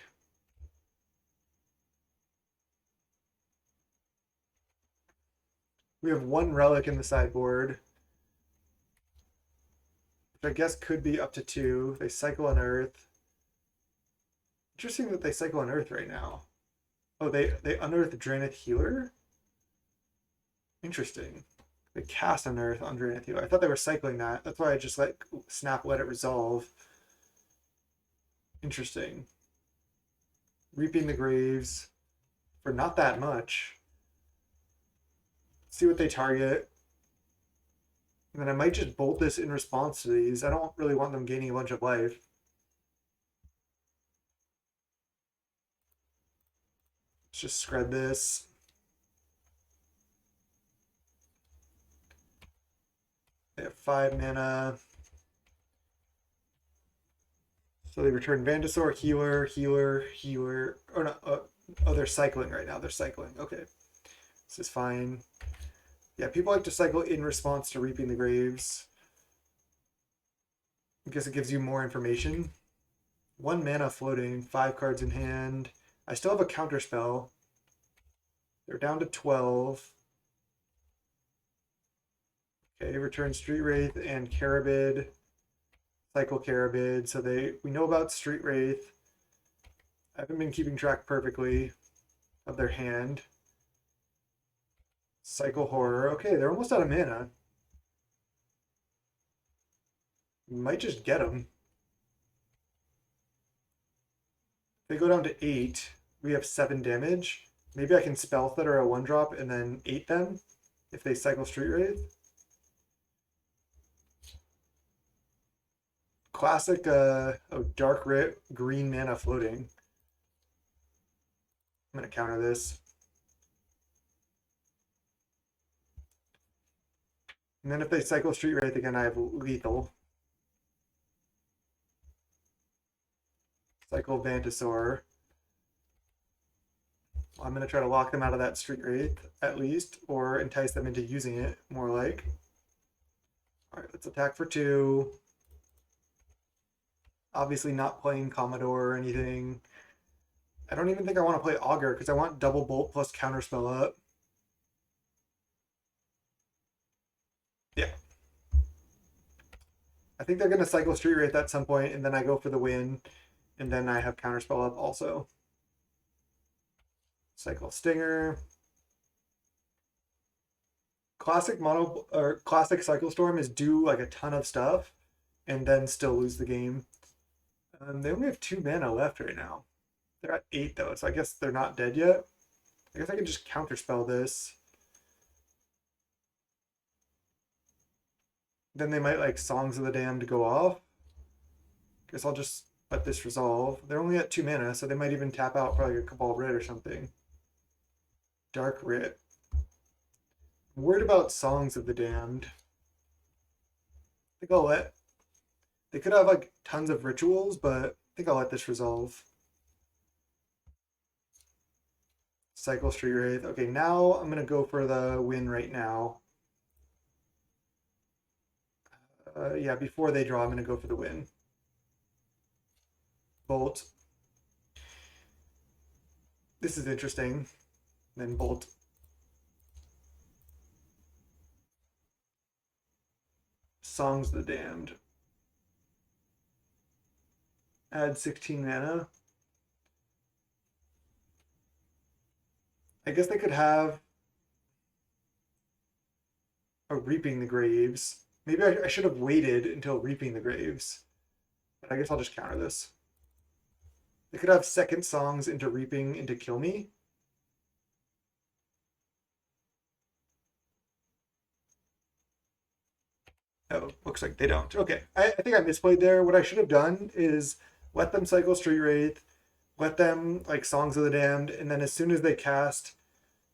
We have one relic in the sideboard, which I guess could be up to two. They cycle an earth. Interesting that they cycle an earth right now. Oh, they unearth Draenith Healer? Interesting. They cast Unearth on Draenith Healer. I thought they were cycling that. That's why I just like snap let it resolve. Interesting. Reaping the Graves for not that much. See what they target. And then I might just bolt this in response to these. I don't really want them gaining a bunch of life. Let's just scred this. They have 5 mana. So they return Vandasaur, healer, healer, healer. Or not. Oh, they're cycling right now. They're cycling. Okay. This is fine. Yeah, people like to cycle in response to Reaping the Graves. Because it gives you more information. 1 mana floating, 5 cards in hand. I still have a counter spell. They're down to 12. Okay, return Street Wraith and Carabid, cycle Carabid. So we know about Street Wraith. I haven't been keeping track perfectly of their hand. Cycle Horror. Okay, they're almost out of mana. We might just get them. If they go down to 8, we have 7 damage. Maybe I can Spell Threader a 1-drop and then 8 them if they cycle Street Wraith. Classic, Dark Rit, green mana floating. I'm going to counter this. And then if they cycle Street Wraith again, I have Lethal. Cycle Vantasaur. I'm going to try to lock them out of that Street Wraith, at least, or entice them into using it, more like. Alright, let's attack for 2. Obviously not playing Commodore or anything. I don't even think I want to play Augur, because I want double bolt plus counterspell up. Yeah. I think they're going to cycle Street Wraith at some point, and then I go for the win, and then I have counterspell up also. Cycle Stinger. Classic mono or classic Cycle Storm is do like a ton of stuff and then still lose the game. They only have 2 mana left right now. They're at 8 though, so I guess they're not dead yet. I guess I can just counterspell this. Then they might like Songs of the Damned go off. Guess I'll just let this resolve. They're only at 2 mana, so they might even tap out for like a Cabal Rit or something. Dark Rit. I'm worried about Songs of the Damned. I think I'll let... They could have like tons of rituals, but I think I'll let this resolve. Cycle Street Wraith. Okay, now I'm going to go for the win right now. Yeah, before they draw, I'm going to go for the win. Bolt. This is interesting. Then Bolt. Songs of the Damned. Add 16 mana. I guess they could have a Reaping the Graves. Maybe I should have waited until Reaping the Graves. But I guess I'll just counter this. They could have second songs into Reaping into kill me. Oh, looks like they don't. Okay, I think I misplayed there. What I should have done is let them cycle Street Wraith, let them like Songs of the Damned, and then as soon as they cast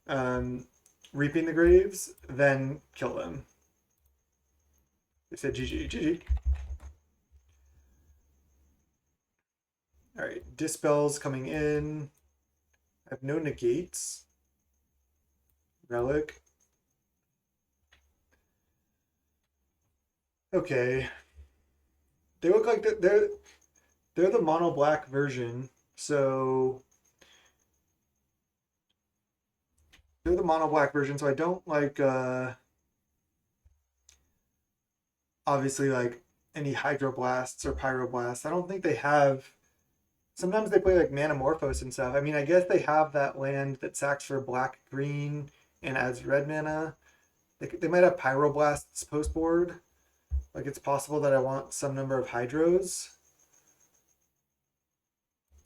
Reaping the Graves, then kill them. They said GG, GG. All right, Dispel's coming in. I have no negates. Relic. Okay. They look like they're the mono black version, so they're the mono black version, so I don't like obviously like any hydroblasts or pyroblasts. I don't think they have. Sometimes they play like Manamorphose and stuff. I mean, I guess they have that land that sacks for black green and adds red mana. They might have pyroblasts post board. Like it's possible that I want some number of hydros.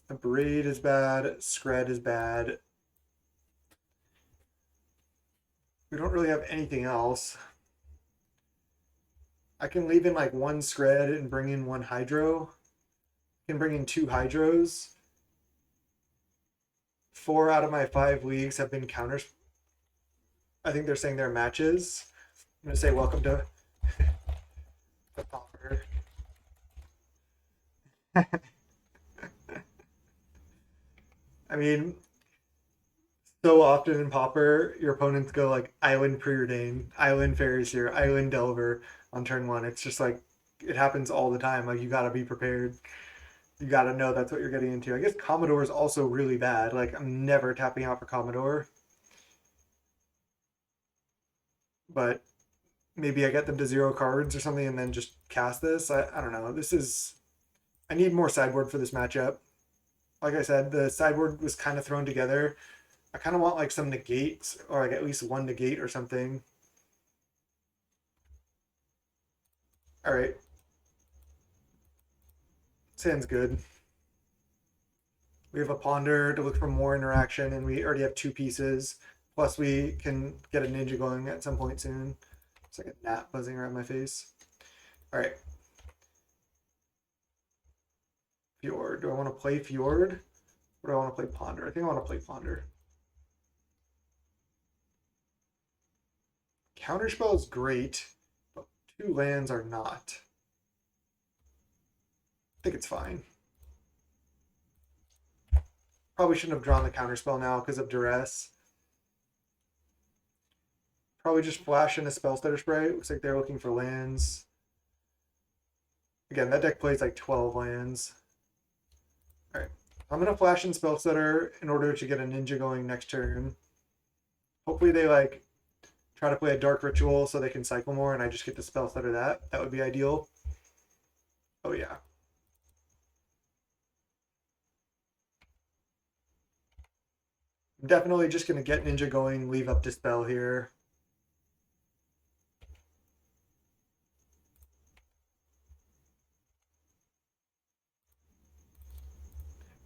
A braid is bad. Scred is bad. We don't really have anything else. I can leave in like 1 Scred and bring in 1 Hydro. I can bring in 2 Hydros. 4 out of my 5 leagues have been counters. I think they're saying they're matches. I'm going to say welcome to the Pauper. I mean, so often in Pauper, your opponents go like Island Preordain, Island Faeries here, Island Delver on turn 1. It's just like, it happens all the time. Like, you got to be prepared. You got to know that's what you're getting into. I guess Commodore is also really bad. Like, I'm never tapping out for Commodore. But maybe I get them to 0 cards or something and then just cast this. I don't know. I need more sideboard for this matchup. Like I said, the sideboard was kind of thrown together. I kind of want like some negates or like at least one negate or something. All right. Sounds good. We have a ponder to look for more interaction, and we already have 2 pieces. Plus, we can get a ninja going at some point soon. It's like a gnat buzzing around my face. All right. Fjord. Do I want to play Fjord? Or do I want to play Ponder? I think I want to play Ponder. Counterspell is great, but 2 lands are not. I think it's fine. Probably shouldn't have drawn the counterspell now because of duress. Probably just flash in a spell stutter spray. Looks like they're looking for lands. Again, that deck plays like 12 lands. All right. I'm going to flash in spell stutter in order to get a ninja going next turn. Hopefully they like try to play a dark ritual so they can cycle more and I just get to spell stutter that. That would be ideal. Oh yeah. I'm definitely just going to get ninja going, leave up dispel here.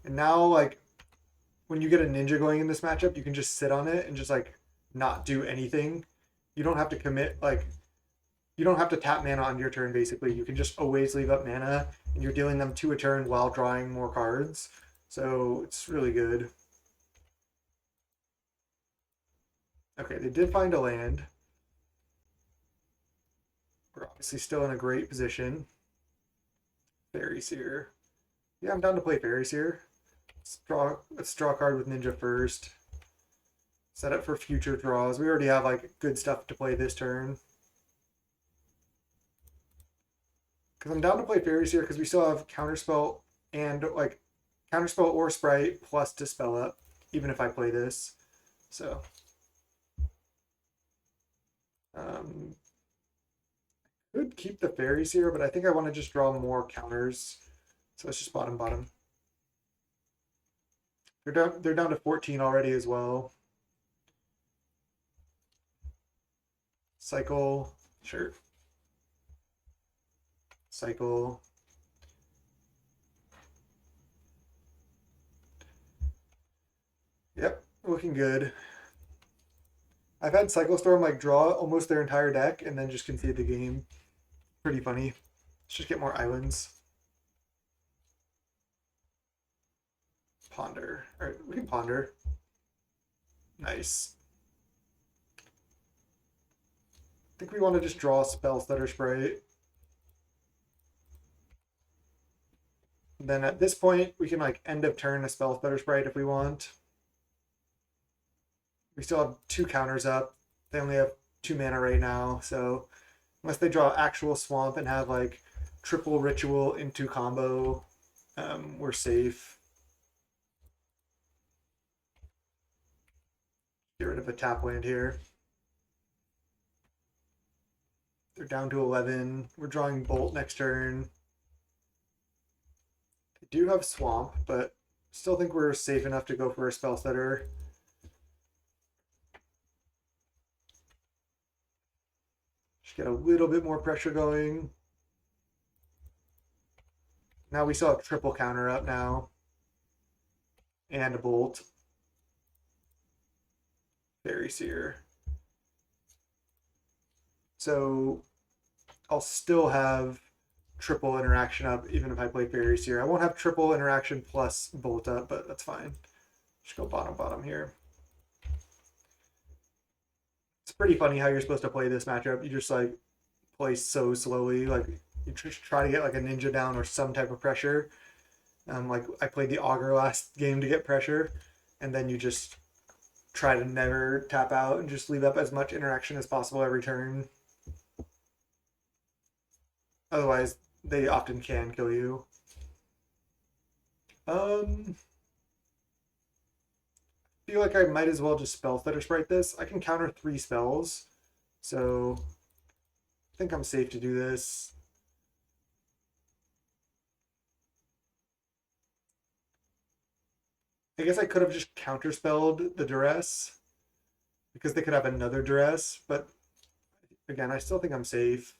And now, like, when you get a ninja going in this matchup, you can just sit on it and just like not do anything. You don't have to commit, like, you don't have to tap mana on your turn, basically. You can just always leave up mana, and you're dealing them 2 a turn while drawing more cards. So it's really good. Okay, they did find a land. We're obviously still in a great position. Faeries here. Yeah, I'm down to play Faeries here. Let's draw a card with Ninja first. Set up for future draws. We already have like good stuff to play this turn. Because I'm down to play Faeries here because we still have Counterspell and like Counterspell or Sprite plus Dispel up, even if I play this. So could keep the Faeries here, but I think I want to just draw more counters. So let's just bottom. They're down to 14 already as well. Cycle, sure. Cycle. Yep, looking good. I've had Cycle Storm like draw almost their entire deck and then just concede the game. Pretty funny. Let's just get more islands. Ponder. All right, we can ponder. Nice. I think we want to just draw spell stutter spray. And then at this point, we can like end of turn a spell stutter sprite if we want. We still have 2 counters up. They only have 2 mana right now, so unless they draw actual swamp and have like triple ritual into combo, we're safe. Get rid of a tap land here. They're down to 11. We're drawing Bolt next turn. They do have Swamp, but still think we're safe enough to go for a spell setter. Just get a little bit more pressure going. Now we still have triple counter up now. And a Bolt. Very Seer. So I'll still have triple interaction up even if I play Faeries here. I won't have triple interaction plus Bolt up, but that's fine. Just go bottom here. It's pretty funny how you're supposed to play this matchup. You just like play so slowly. Like you just try to get like a ninja down or some type of pressure. Like I played the Augur last game to get pressure, and then you just try to never tap out and just leave up as much interaction as possible every turn. Otherwise, they often can kill you. Feel like I might as well just spell stutter sprite this. I can counter 3 spells. So think I'm safe to do this. I guess I could have just counterspelled the duress because they could have another duress, but again, I still think I'm safe.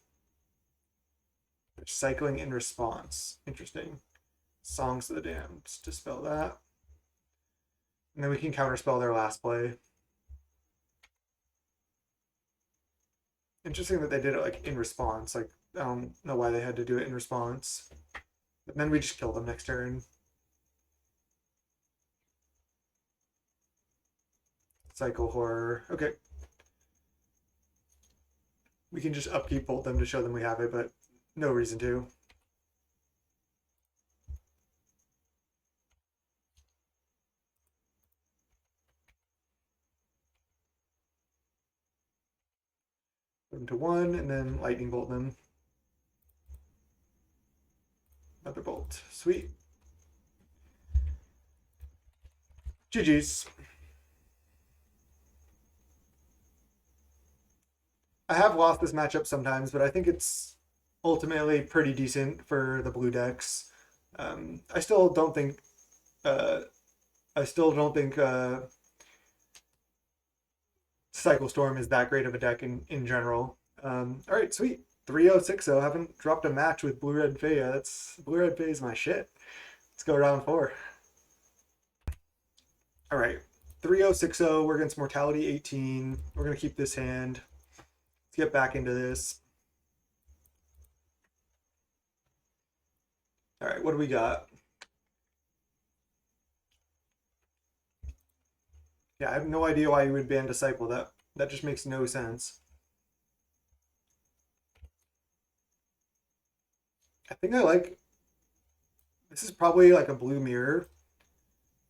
Cycling in response. Interesting. Songs of the Damned. Dispel that. And then we can counterspell their last play. Interesting that they did it like in response. Like, I don't know why they had to do it in response. But then we just kill them next turn. Cycle Horror. Okay. We can just upkeep bolt them to show them we have it, but no reason to. Put them to 1, and then lightning bolt them. Another bolt. Sweet. GG's. I have lost this matchup sometimes, but I think it's ultimately pretty decent for the blue decks. I still don't think. I still don't think Cycle Storm is that great of a deck in general. All right, sweet. 3060. Haven't dropped a match with Blue Red Fae. That's Blue Red Fae is my shit. Let's go round 4. All right, 3060. We're against Mortality 18. We're gonna keep this hand. Let's get back into this. All right, what do we got? Yeah, I have no idea why you would ban Disciple. That just makes no sense. I think I like. This is probably like a blue mirror.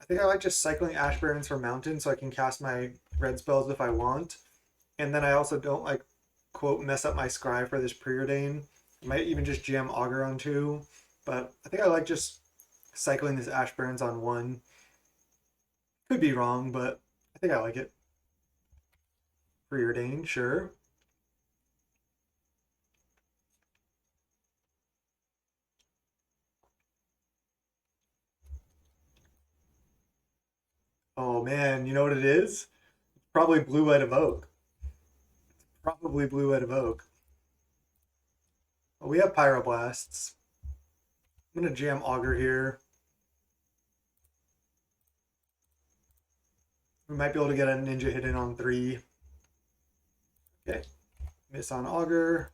I think I like just cycling Ash Barrens for Mountain so I can cast my red spells if I want. And then I also don't like, quote, mess up my scry for this preordain. I might even just jam Augur on 2. But I think I like just cycling this Ash Barrens on 1. Could be wrong, but I think I like it. Preordain, sure. Oh man, you know what it is? Probably Blue White Evoke. Probably Blue White Evoke. Oh, we have Pyroblasts. I'm gonna jam Augur here. We might be able to get a Ninja hit in on 3. Okay. Miss on Augur.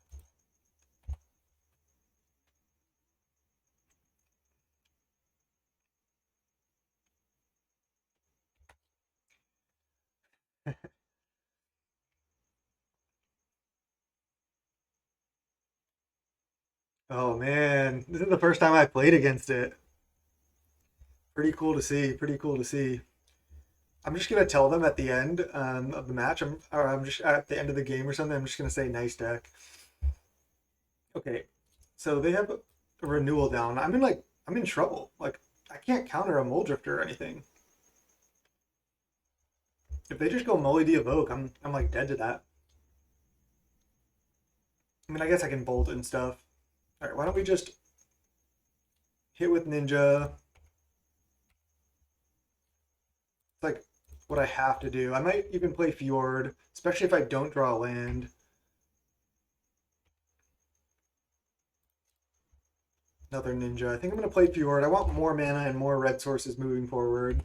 Oh man, this is the first time I played against it. Pretty cool to see. Pretty cool to see. I'm just gonna tell them at the end of the match. I'm just at the end of the game or something. I'm just gonna say nice deck. Okay, so they have a renewal down. I'm in trouble. Like I can't counter a Mole Drifter or anything. If they just go Molly D evoke, I'm like dead to that. I mean, I guess I can bolt and stuff. All right, why don't we just hit with Ninja? It's like what I have to do. I might even play Fjord, especially if I don't draw a land. Another Ninja. I think I'm going to play Fjord. I want more mana and more red sources moving forward.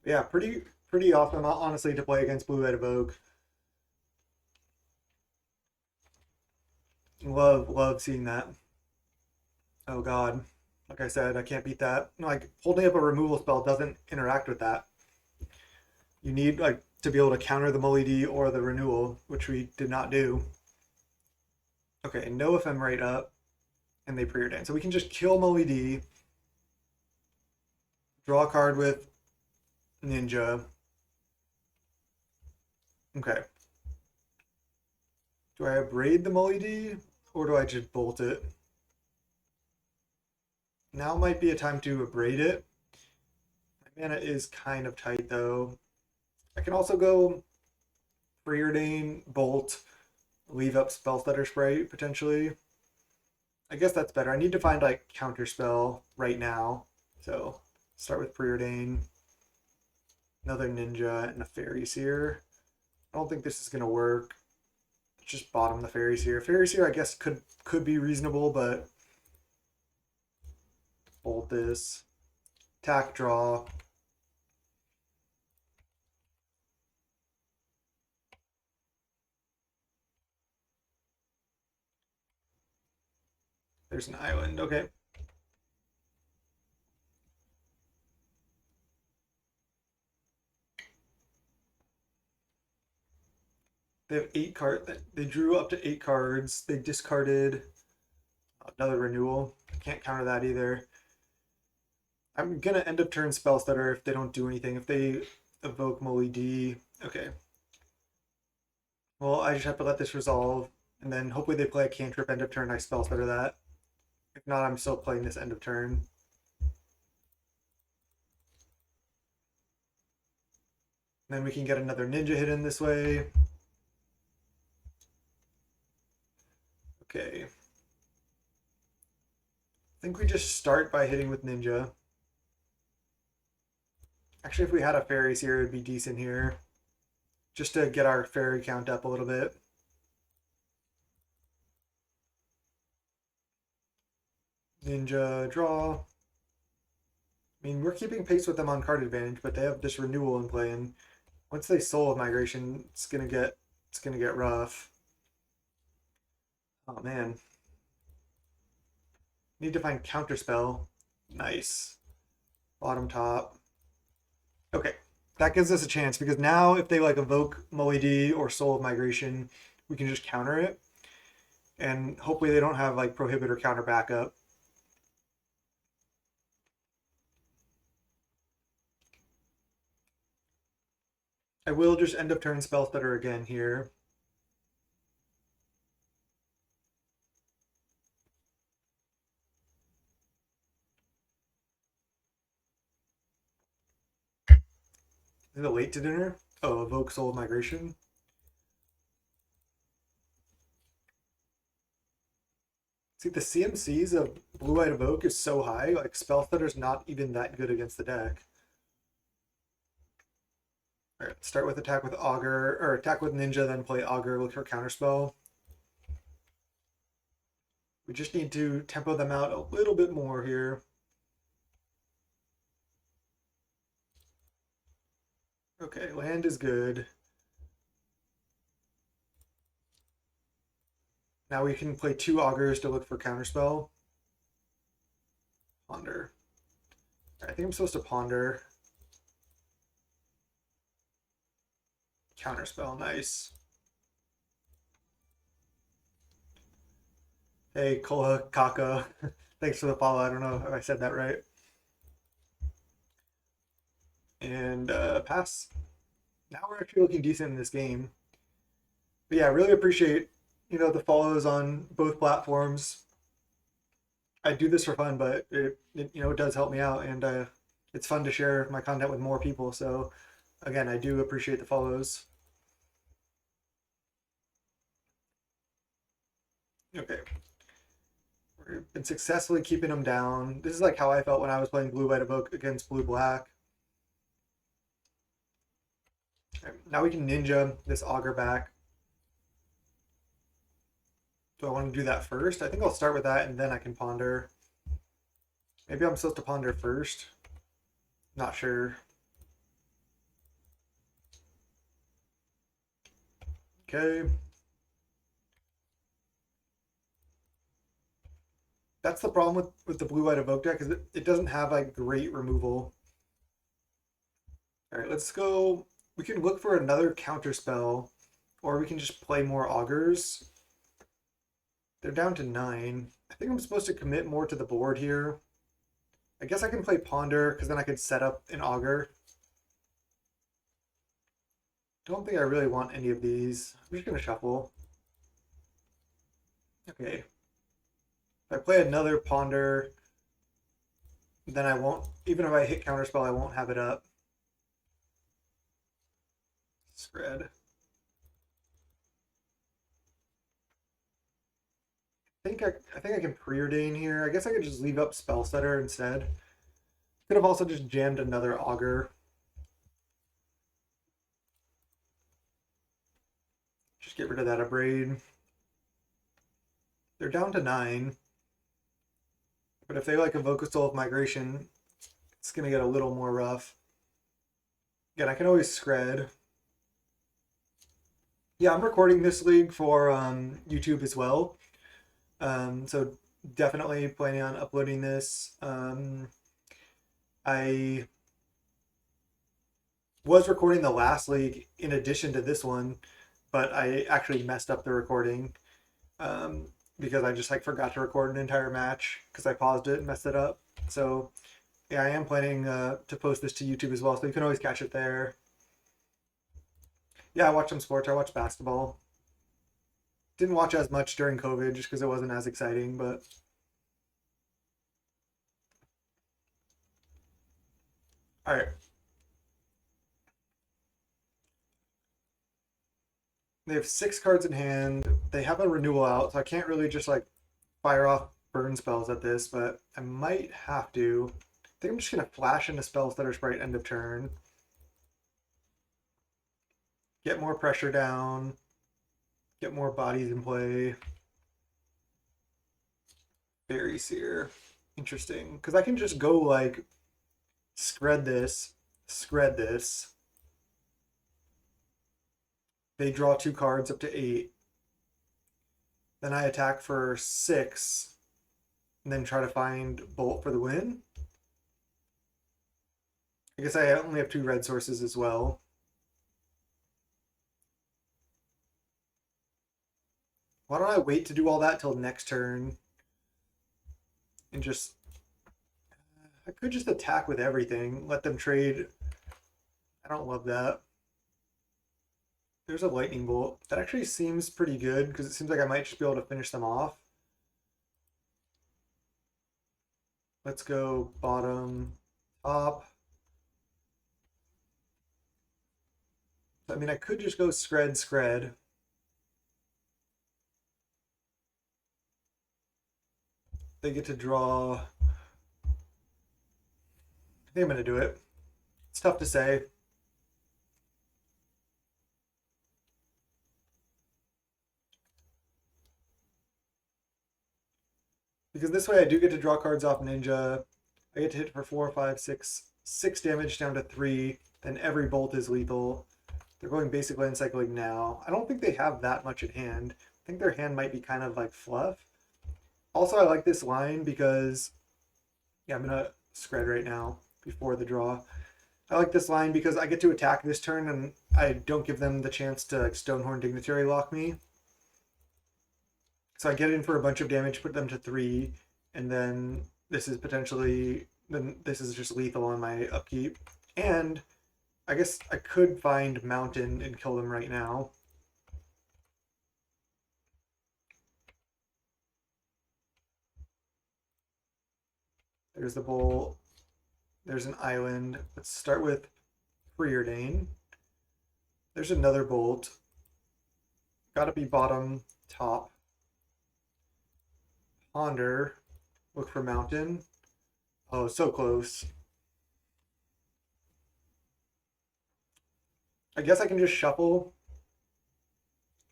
Yeah, pretty awesome, honestly, to play against Blue Red Evoke. Love seeing that. Oh god. Like I said, I can't beat that. Like holding up a removal spell doesn't interact with that. You need like to be able to counter the Molly D or the renewal, which we did not do. Okay, no Ephemerate up, and they preordain. So we can just kill Molly D, draw a card with Ninja. Okay. Do I abrade the Molly D, or do I just bolt it? Now might be a time to abrade it. My mana is kind of tight though. I can also go preordain, bolt, leave up spell stutter spray potentially. I guess that's better. I need to find like counter spell right now. So start with preordain, another ninja, and a fairies here. I don't think this is gonna work. Just bottom the fairies here. Fairies here I guess could be reasonable, but bolt this. Attack draw. There's an island. Okay. They have 8 cards. They drew up to 8 cards. They discarded another renewal. I can't counter that either. I'm gonna end up turn spell stutter if they don't do anything. If they evoke Molly D. Okay. Well, I just have to let this resolve, and then hopefully they play a cantrip end of turn. I spell stutter that. If not, I'm still playing this end of turn. Then we can get another ninja hit in this way. Okay. I think we just start by hitting with ninja. Actually, if we had a fairies here, it'd be decent here. Just to get our fairy count up a little bit. Ninja draw. I mean, we're keeping pace with them on card advantage, but they have this renewal in play, and once they soul of migration, it's gonna get rough. Oh man. Need to find counterspell. Nice. Bottom top. Okay. That gives us a chance because now if they like evoke Moe or Soul of Migration, we can just counter it. And hopefully they don't have like prohibit or counter backup. I will just end up turn spell stutter again here. Is it late to dinner? Oh, evoke Soul of Migration. See, the CMCs of Blue White Evoke is so high, like spell stutter's not even that good against the deck. All right, start with attack with Augur, or attack with Ninja, then play Augur, look for counterspell. We just need to tempo them out a little bit more here. Okay, land is good. Now we can play 2 Augurs to look for counterspell. Ponder. I think I'm supposed to ponder. Counterspell, nice. Hey, Kola Kaka. Thanks for the follow. I don't know if I said that right. And pass. Now we're actually looking decent in this game. But yeah, I really appreciate the follows on both platforms. I do this for fun, but it does help me out, and it's fun to share my content with more people. So again, I do appreciate the follows. Okay, we've been successfully keeping them down. This is like how I felt when I was playing Blue White Evoke against Blue Black. Okay, now we can ninja this auger back. Do I want to do that first? I think I'll start with that and then I can ponder. Maybe I'm supposed to ponder first. Not sure. Okay. That's the problem with the blue white evoke deck is it doesn't have like great removal. All right, let's go. We can look for another counter spell, or we can just play more augurs. They're down to 9. I think I'm supposed to commit more to the board here. I guess I can play ponder because then I could set up an augur. Don't think I really want any of these. I'm just gonna shuffle. Okay. If I play another ponder, then I won't. Even if I hit counterspell, I won't have it up. Spread. I think I can preordain here. I guess I could just leave up spell setter instead. Could have also just jammed another augur. Just get rid of that abrade. They're down to 9. But if they like evoke a soul of migration, it's gonna get a little more rough. Again, I can always scred. Yeah, I'm recording this league for YouTube as well. So definitely planning on uploading this. I was recording the last league in addition to this one, but I actually messed up the recording because I just like forgot to record an entire match because I paused it and messed it up. So yeah, I am planning to post this to YouTube as well, so you can always catch it there. Yeah, I watch some sports. I watch basketball. Didn't watch as much during COVID just because it wasn't as exciting, but all right. They have 6 cards in hand. They have a renewal out, so I can't really just like fire off burn spells at this, but I might have to. I think I'm just gonna flash into spells that are sprite end of turn. Get more pressure down. Get more bodies in play. Faeries here. Interesting. Because I can just go like scred this. They draw 2 cards up to 8. Then I attack for 6, and then try to find Bolt for the win. I guess I only have 2 red sources as well. Why don't I wait to do all that till next turn and just I could just attack with everything, let them trade. I don't love that. There's a lightning bolt. That actually seems pretty good because it seems like I might just be able to finish them off. Let's go bottom, top. I mean, I could just go scred. They get to draw. I think I'm going to do it. It's tough to say. Because this way I do get to draw cards off Ninja. I get to hit for 4, 5, 6, 6 damage down to 3. Then every bolt is lethal. They're going basic land cycling now. I don't think they have that much in hand. I think their hand might be kind of like fluff. Also, I like this line because, yeah, I'm going to scred right now before the draw. I like this line because I get to attack this turn and I don't give them the chance to like Stonehorn Dignitary lock me. So I get in for a bunch of damage, put them to 3, and then this is just lethal on my upkeep. And I guess I could find Mountain and kill them right now. There's the bowl. There's an island. Let's start with Preordain. There's another bolt. Gotta be bottom, top. Ponder. Look for Mountain. Oh, so close. I guess I can just shuffle.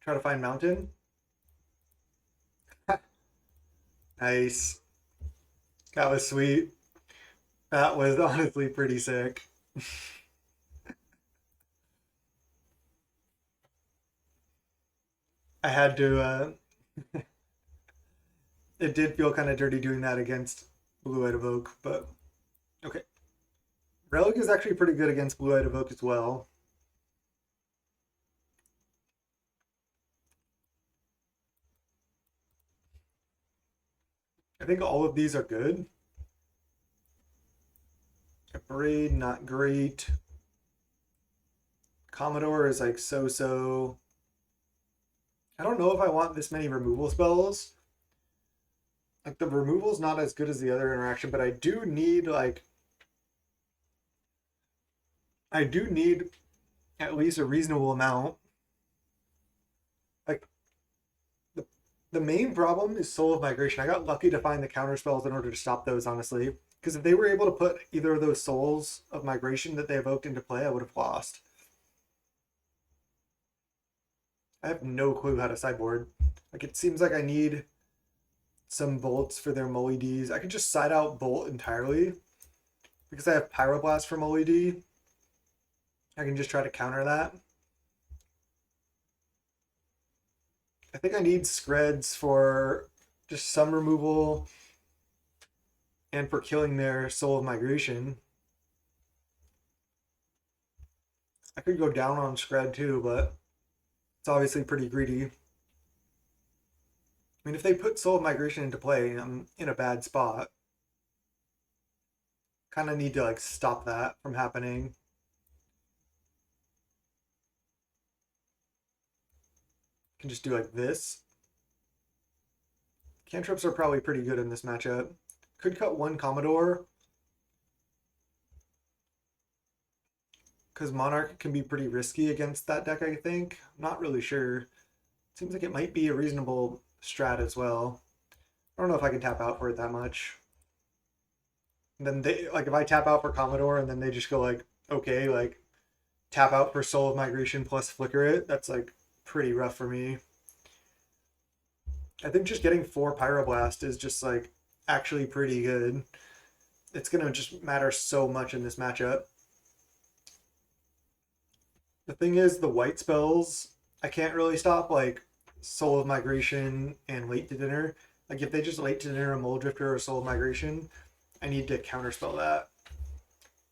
Try to find Mountain. Nice. That was sweet. That was honestly pretty sick. I had to. It did feel kind of dirty doing that against Blue Eyed Evoke, but okay. Relic is actually pretty good against Blue Eyed Evoke as well. I think all of these are good. Braid, not great. Commodore is like so. I don't know if I want this many removal spells. Like the removal is not as good as the other interaction, but I do need at least a reasonable amount. Like the The main problem is Soul of Migration. I got lucky to find the counter spells in order to stop those, honestly. Because if they were able to put either of those Souls of Migration that they evoked into play, I would have lost. I have no clue how to sideboard. Like, it seems like I need some bolts for their Molly Ds. I could just side out Bolt entirely. Because I have Pyroblast for Molly D, I can just try to counter that. I think I need Screds for just some removal and for killing their Soul of Migration. I could go down on Scred too, but it's obviously pretty greedy. I mean, if they put Soul of Migration into play, I'm in a bad spot. Kind of need to like stop that from happening. Can just do like this. Cantrips are probably pretty good in this matchup. Could cut one Commodore, because Monarch can be pretty risky against that deck, I think. I'm not really sure. Seems like it might be a reasonable strat as well. I don't know if I can tap out for it that much. And then they like if I tap out for Commodore and then they just go like, okay, like tap out for Soul of Migration plus flicker it, that's like pretty rough for me. I think just getting 4 Pyroblast is just like actually pretty good. It's gonna just matter so much in this matchup. The thing is, the white spells, I can't really stop, like Soul of Migration and Late to Dinner. Like if they just Late to Dinner a Mole Drifter or Soul of Migration, I need to counterspell that.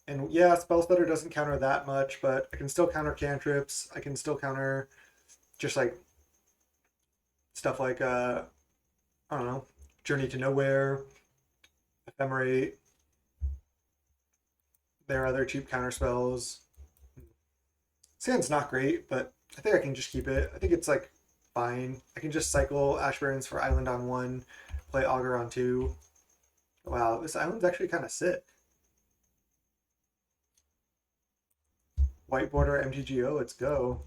And yeah, Spell Stutter doesn't counter that much, but I can still counter cantrips. I can still counter just like stuff like I don't know, Journey to Nowhere, Ephemerate. There are other cheap counter spells. Sand's not great, but I think I can just keep it. I think it's like fine. I can just cycle Ashburns for Island on 1, play Augur on 2. Wow, this island's actually kind of sick. White border MTGO, let's go.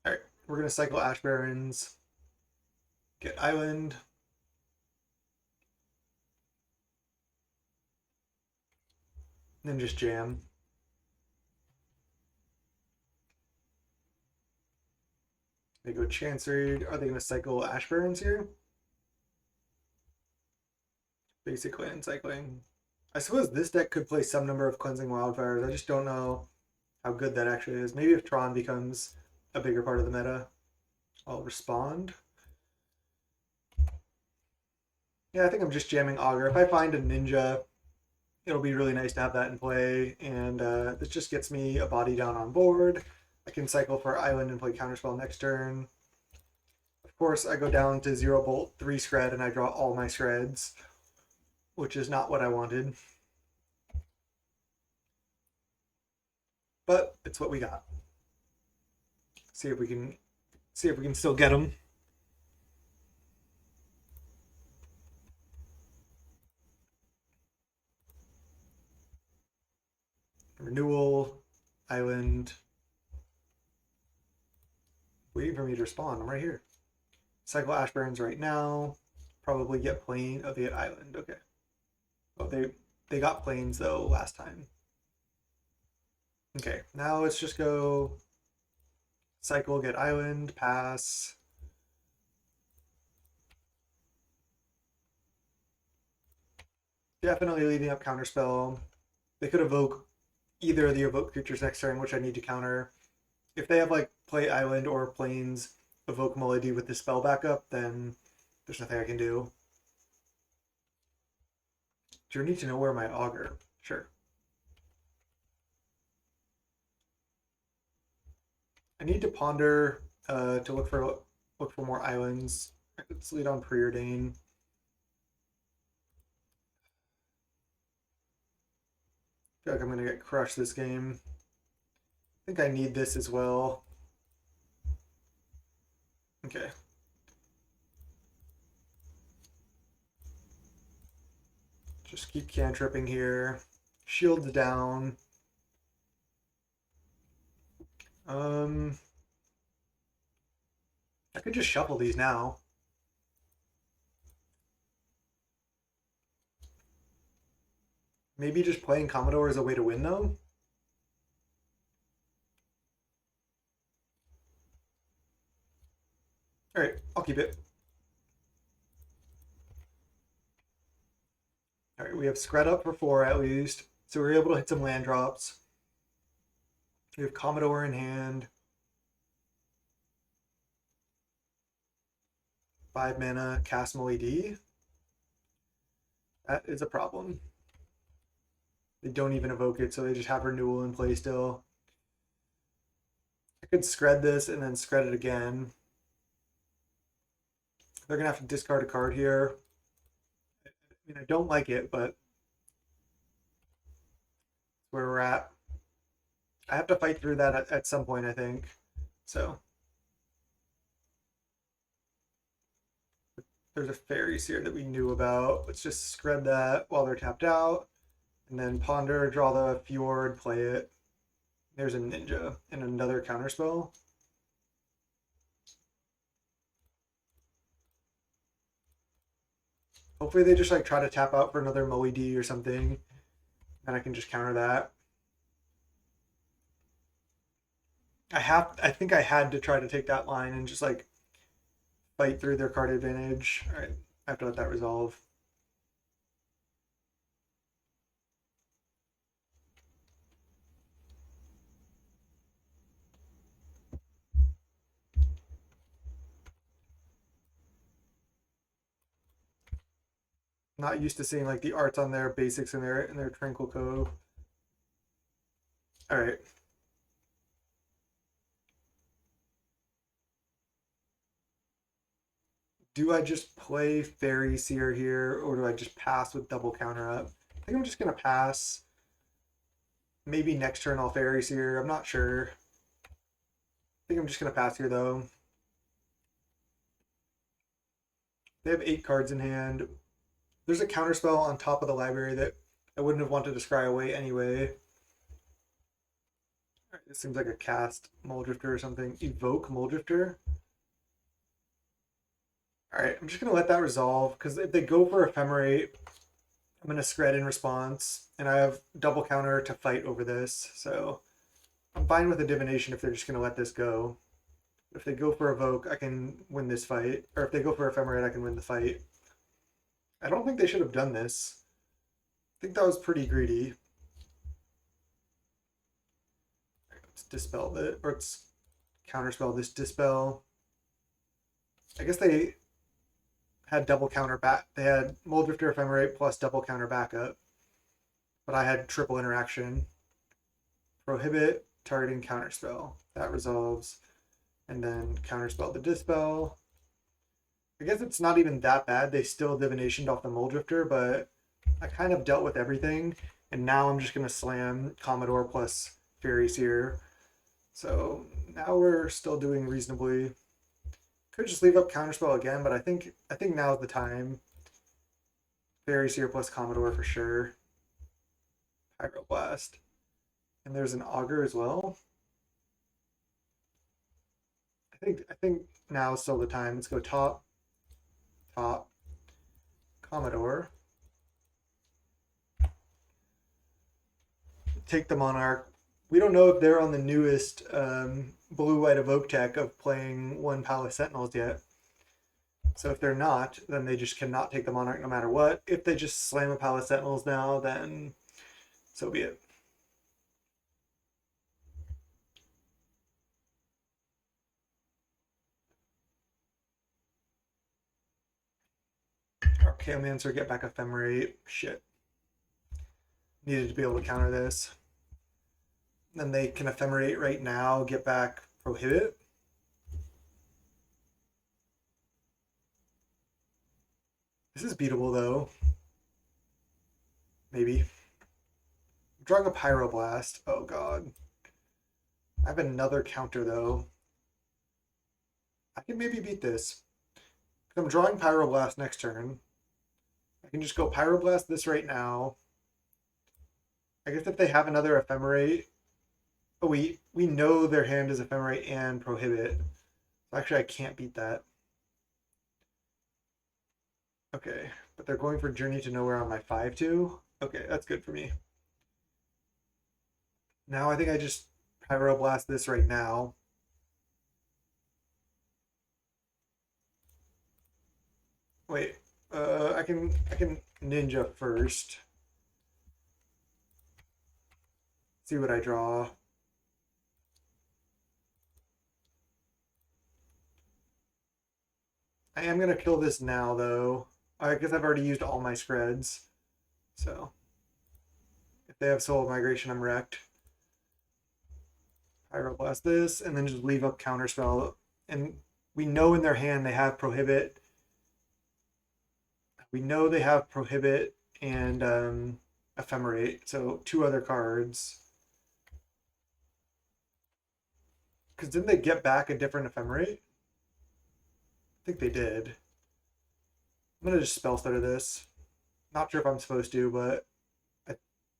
Alright, we're going to cycle Ash Barrens, get Island. Then just jam. They go Chancery. Are they going to cycle Ash Barrens here? Basic land cycling. I suppose this deck could play some number of Cleansing Wildfires. I just don't know how good that actually is. Maybe if Tron becomes a bigger part of the meta, I'll respond. Yeah, I think I'm just jamming Augur. If I find a Ninja, it'll be really nice to have that in play. And this just gets me a body down on board. I can cycle for Island and play Counterspell next turn. Of course, I go down to 0 Bolt, 3 Scred, and I draw all my Screds, which is not what I wanted. But it's what we got. See if we can still get them. Renewal, Island. Waiting for me to respond. I'm right here. Cycle Ashburns right now. Probably get plane. Oh, they get Island. Okay. Oh, they got planes though last time. Okay, now let's just go cycle, get Island, pass. Definitely leading up counterspell. They could evoke either of the evoke creatures next turn, which I need to counter. If they have like play Island or planes, evoke Melody with the spell backup, then there's nothing I can do. Do you need to know where my Augur? Sure. I need to ponder to look for more islands. Let's lead on Preordain. I feel like I'm gonna get crushed this game. I think I need this as well. Okay. Just keep cantripping here. Shields down. I could just shuffle these now. Maybe just playing Commodore is a way to win though. All right, I'll keep it. All right, we have Scred up for 4 at least, so we're able to hit some land drops. We have Commodore in hand. 5 mana, cast ED. That is a problem. They don't even evoke it, so they just have Renewal in play still. I could Scred this and then Scred it again. They're going to have to discard a card here. I mean, I don't like it, but where we're at. I have to fight through that at some point, I think. So there's a Faeries here that we knew about. Let's just Scred that while they're tapped out. And then Ponder, draw the Fjord, play it. There's a Ninja and another counterspell. Hopefully they just like try to tap out for another Moe-D or something. And I can just counter that. I think I had to try to take that line and just like fight through their card advantage. All right, I have to let that resolve. Not used to seeing like the arts on their basics in their Tranquil Cove. All right. Do I just play Fairy Seer here, or do I just pass with double counter up? I think I'm just gonna pass. Maybe next turn I'll Fairy Seer. I'm not sure. I think I'm just gonna pass here though. They have 8 cards in hand. There's a counterspell on top of the library that I wouldn't have wanted to scry away anyway. Right, this seems like a cast Muldrifter or something. Evoke Muldrifter. All right, I'm just gonna let that resolve because if they go for Ephemerate, I'm gonna Scred in response, and I have double counter to fight over this. So I'm fine with a Divination if they're just gonna let this go. If they go for Evoke, I can win this fight, or if they go for Ephemerate, I can win the fight. I don't think they should have done this. I think that was pretty greedy. Let's dispel it, or let's counterspell this dispel. I guess they had double counter back. They had Muldrifter Ephemerate plus double counter backup, but I had triple interaction. Prohibit targeting counterspell. That resolves, and then counterspell the dispel. I guess it's not even that bad. They still divinationed off the Muldrifter, but I kind of dealt with everything, and now I'm just gonna slam Commodore plus Faeries here. So now we're still doing reasonably. Could just leave up counterspell again, but I think now's the time. Faeries here plus Commodore for sure. Pyroblast. And there's an Augur as well. I think now is still the time. Let's go top, top, Commodore. Take the Monarch. We don't know if they're on the newest blue-white evoke tech of playing 1 Palace Sentinels yet. So if they're not, then they just cannot take the Monarch no matter what. If they just slam a Palace Sentinels now, then so be it. Chaomancer, get back Ephemerate. Shit. Needed to be able to counter this. Then they can Ephemerate right now, get back Prohibit. This is beatable though. Maybe. I'm drawing a Pyroblast. Oh god. I have another counter though. I can maybe beat this. I'm drawing Pyroblast next turn. I can just go Pyroblast this right now. I guess if they have another Ephemerate, oh, we know their hand is Ephemerate and Prohibit. So Actually, I can't beat that. Okay, but they're going for Journey to Nowhere on my 5-2. Okay, that's good for me. Now I think I just Pyroblast this right now. Wait, I can Ninja first. See what I draw. I am gonna kill this now though. I guess I've already used all my spreads. So if they have Soul Migration, I'm wrecked. Pyroblast this, and then just leave up Counterspell. And we know in their hand they have Prohibit. We know they have Prohibit and Ephemerate, so two other cards. Because didn't they get back a different Ephemerate? I think they did. I'm gonna just Spell Stutter this. Not sure if I'm supposed to, but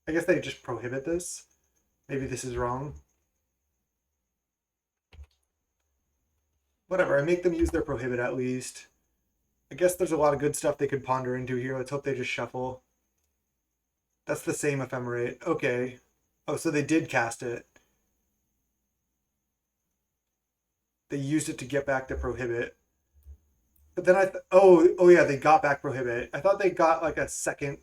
I guess they just prohibit this. Maybe this is wrong. Whatever, I make them use their prohibit at least. I guess there's a lot of good stuff they could ponder into here. Let's hope they just shuffle. That's the same Ephemerate. Okay. Oh, so they did cast it. They used it to get back the prohibit. But then oh yeah, they got back prohibit. I thought they got like a second.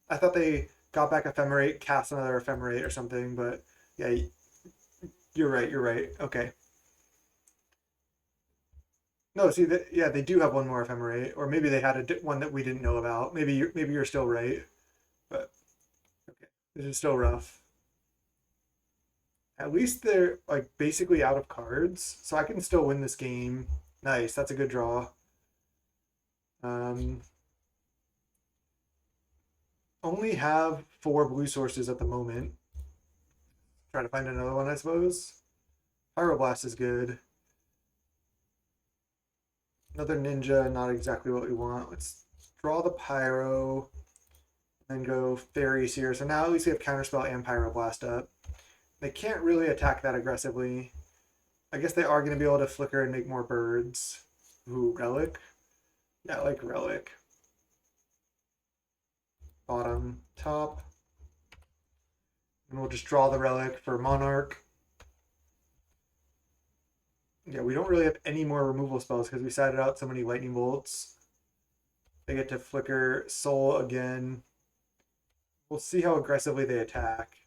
I thought they got back Ephemerate, cast another Ephemerate or something. But yeah, you're right. You're right. Okay. No, see, yeah, they do have one more Ephemerate, or maybe they had one that we didn't know about. Maybe you're still right, but okay, this is still rough. At least they're like basically out of cards, so I can still win this game. Nice, that's a good draw. Um, only have 4 blue sources at the moment. Try to find another one, I suppose. Pyroblast is good. Another ninja, not exactly what we want. Let's draw the pyro, and go Faeries here. So now at least we have Counterspell and Pyroblast up. They can't really attack that aggressively. I guess they are going to be able to flicker and make more birds. Ooh, Relic. Yeah, I like Relic. Bottom, top. And we'll just draw the Relic for Monarch. Yeah, we don't really have any more removal spells because we sided out so many Lightning Bolts. They get to flicker Soul again. We'll see how aggressively they attack.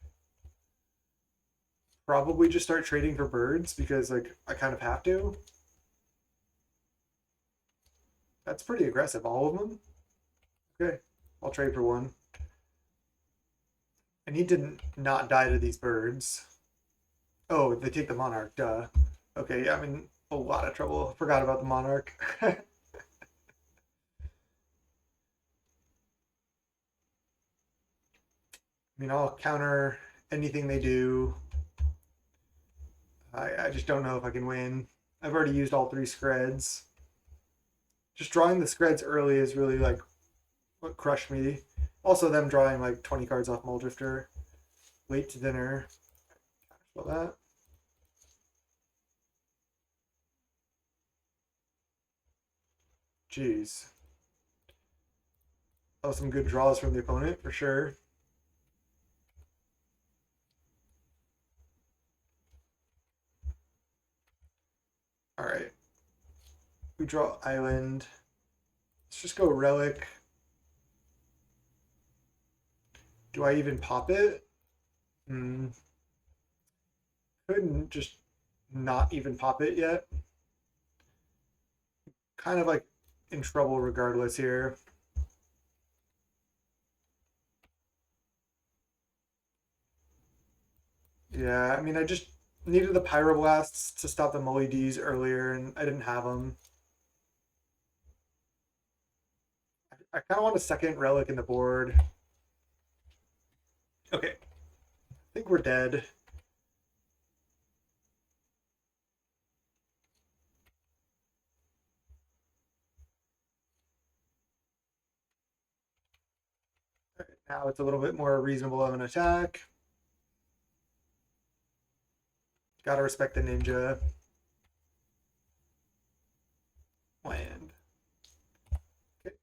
Probably just start trading for birds because like I kind of have to. That's pretty aggressive, all of them. Okay, I'll trade for one. I need to not die to these birds. Oh, they take the Monarch, duh. Okay, yeah, I'm in a lot of trouble. Forgot about the Monarch. I mean, I'll counter anything they do. I just don't know if I can win. I've already used all 3 Screds. Just drawing the Screds early is really like what crushed me. Also, them drawing like 20 cards off Muldrifter. Late to dinner. Well, that. Jeez. Oh, some good draws from the opponent for sure. All right. We draw Island. Let's just go Relic. Do I even pop it? Hmm. Couldn't just not even pop it yet. Kind of like in trouble regardless here. Yeah, I mean, I just needed the Pyroblasts to stop the Mully D's earlier, and I didn't have them. I kind of want a second Relic in the board. Okay, I think we're dead. Right, now it's a little bit more reasonable of an attack. Gotta respect the ninja. land. Okay.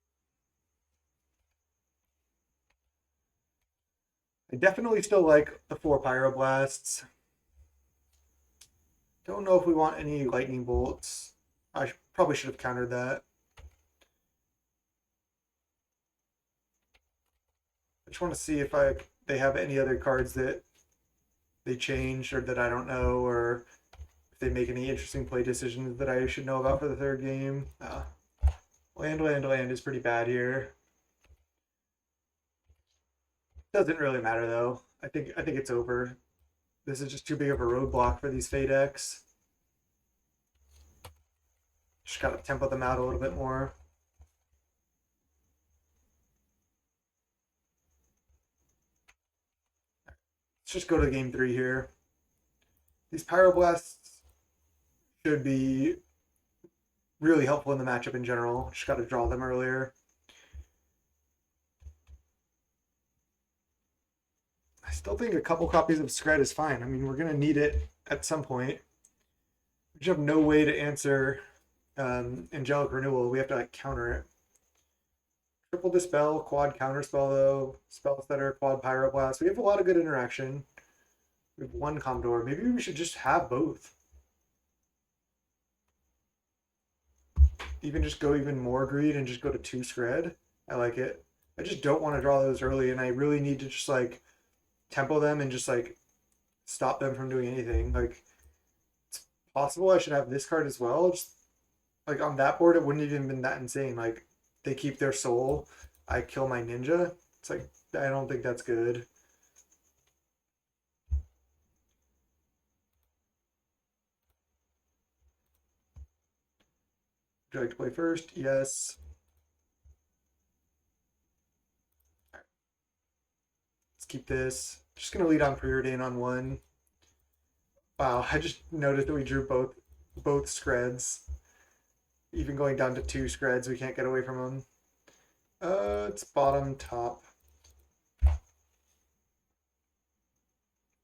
I definitely still like the 4 Pyroblasts. Don't know if we want any lightning bolts. Probably should have countered that. I just want to see if they have any other cards that they changed or that I don't know, or if they make any interesting play decisions that I should know about for the third game. Land is pretty bad here. Doesn't really matter though. I think it's over. This is just too big of a roadblock for these Fade decks. Just gotta tempo them out a little bit more. Let's just go to game 3 here. These Pyroblasts should be really helpful in the matchup in general. Just got to draw them earlier. I still think a couple copies of Scred is fine. I mean, we're going to need it at some point. We just have no way to answer Angelic Renewal. We have to like counter it. Triple Dispel, quad Counterspell though, Spell Stutter, quad Pyroblast. We have a lot of good interaction. We have one Commodore. Maybe we should just have both. Even just go even more greed and just go to 2 Scred. I like it. I just don't want to draw those early, and I really need to just like tempo them and just like stop them from doing anything. Like it's possible I should have this card as well. Just like on that board, it wouldn't even been that insane. Like they keep their soul, I kill my ninja. It's like I don't think that's good. Would you like to play first? Yes. Let's keep this. Just gonna lead on Preordain on 1. Wow, I just noticed that we drew both Screds. Even going down to 2 Screds, we can't get away from them. It's bottom top.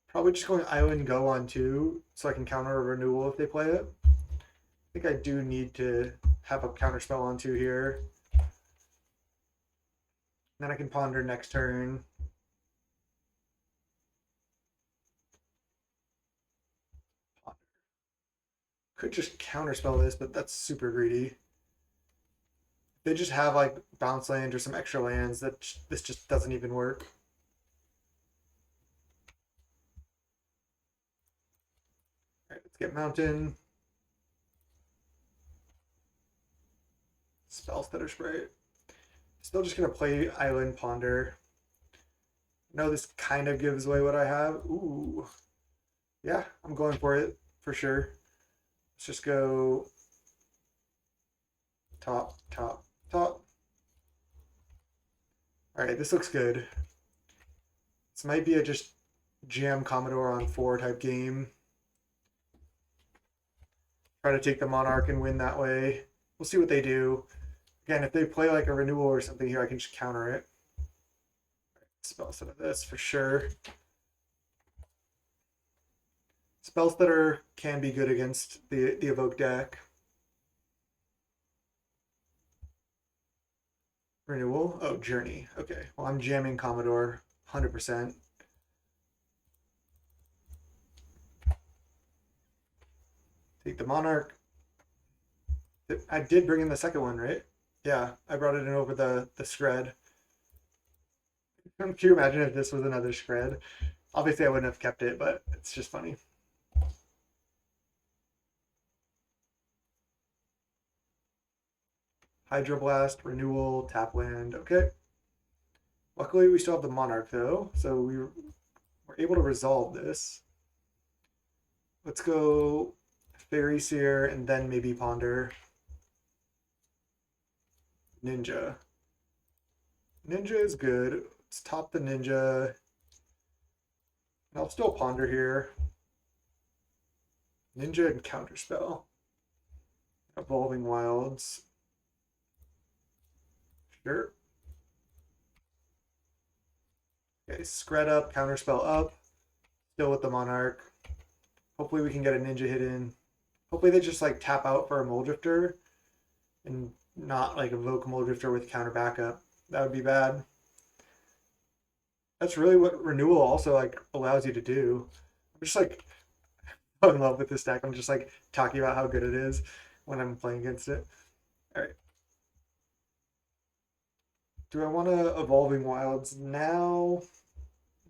Probably just going Island Go on 2 so I can counter a renewal if they play it. I think I do need to have a counter spell on 2 here. Then I can ponder next turn. Could just counterspell this, but that's super greedy. They just have like bounce land or some extra lands that this just doesn't even work. All right, let's get Mountain. Spell Stutter Spray. Still just gonna play Island Ponder. No, this kind of gives away what I have. Ooh. Yeah, I'm going for it for sure. Let's just go top, top, top. All right, this looks good. This might be a just jam Commodore on 4 type game. Try to take the Monarch and win that way. We'll see what they do. Again, if they play like a renewal or something here, I can just counter it. Spell set of this for sure. Spell Stutter can be good against the Evoke deck. Renewal? Oh, Journey. Okay. Well, I'm jamming Commodore 100%. Take the Monarch. I did bring in the second one, right? Yeah, I brought it in over the Scred. Can you imagine if this was another Scred? Obviously, I wouldn't have kept it, but it's just funny. Hydroblast, Renewal, Tap Land. Okay. Luckily, we still have the Monarch, though, so we were able to resolve this. Let's go Faeries here, and then maybe Ponder. Ninja. Ninja is good. Let's top the Ninja. And I'll still Ponder here. Ninja and Counterspell. Evolving Wilds. Sure. Okay, Scred up, Counterspell up. Still with the Monarch. Hopefully we can get a Ninja hit in. Hopefully they just like tap out for a Mole Drifter and not like evoke Moldrifter with counter backup. That would be bad. That's really what renewal also like allows you to do. I'm just like in love with this deck. I'm just like talking about how good it is when I'm playing against it. All right. Do I want to Evolving Wilds now?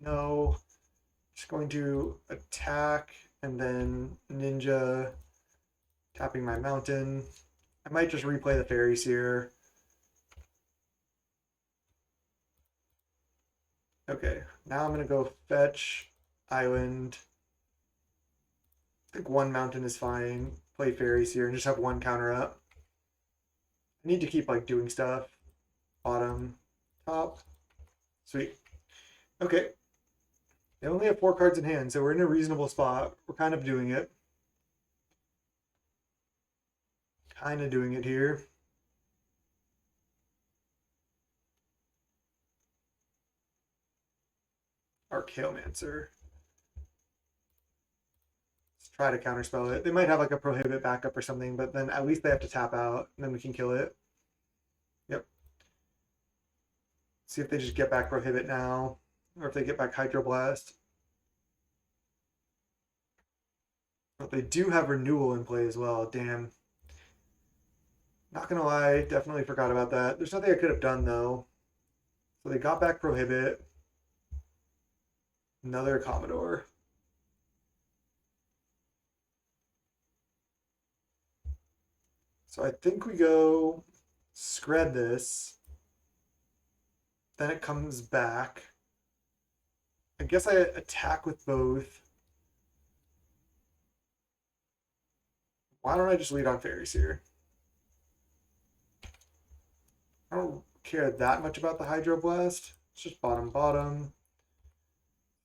No. Just going to attack and then Ninja, tapping my mountain. I might just replay the Faeries here. Okay, now I'm going to go fetch Island. I think one mountain is fine. Play Faeries here and just have one counter up. I need to keep like doing stuff. Bottom, top. Sweet. Okay. They only have 4 cards in hand, so we're in a reasonable spot. We're kind of doing it. Kind of doing it here. Archaeomancer. Let's try to counterspell it. They might have like a prohibit backup or something, but then at least they have to tap out, and then we can kill it. Yep. See if they just get back prohibit now, or if they get back Hydroblast. But they do have renewal in play as well. Damn. Not gonna lie, definitely forgot about that. There's nothing I could have done though. So they got back prohibit. Another Commodore. So I think we go Scred this. Then it comes back. I guess I attack with both. Why don't I just lead on Faeries here? I don't care that much about the Hydroblast. It's just bottom bottom.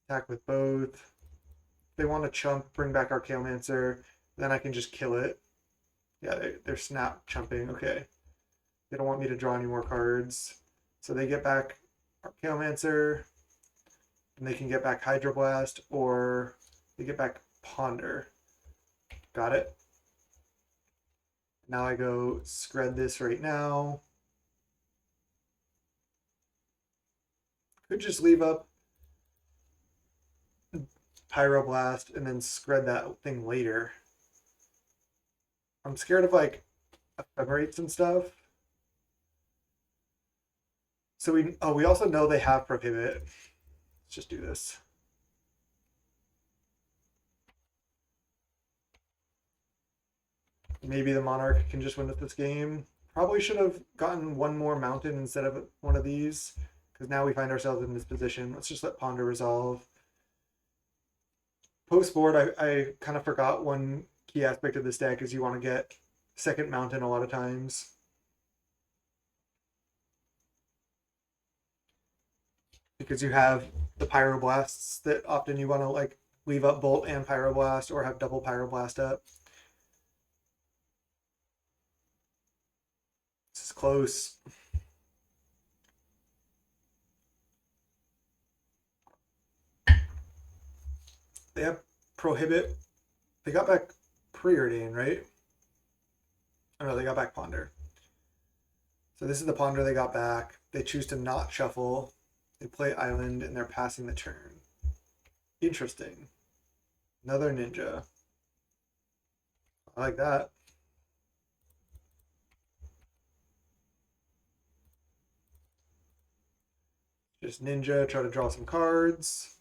Attack with both. If they want to chump, bring back Archaeomancer, then I can just kill it. Yeah, they're snap chumping. Okay. They don't want me to draw any more cards. So they get back Archaeomancer, and they can get back Hydroblast, or they get back Ponder. Got it. Now I go Scred this right now. Could just leave up Pyroblast and then Scred that thing later. I'm scared of like ephemerates and stuff. So we also know they have prohibit. Let's just do this. Maybe the Monarch can just win with this game. Probably should have gotten one more mountain instead of one of these, because now we find ourselves in this position. Let's just let Ponder resolve. Post board, I kind of forgot one key aspect of this deck is you want to get second mountain a lot of times. Because you have the Pyroblasts that often you want to like leave up Bolt and Pyroblast or have double Pyroblast up. This is close. They have Prohibit. They got back Preordain, right? Oh no, they got back Ponder. So this is the Ponder they got back. They choose to not shuffle. They play Island and they're passing the turn. Interesting. Another Ninja. I like that. Just Ninja, try to draw some cards.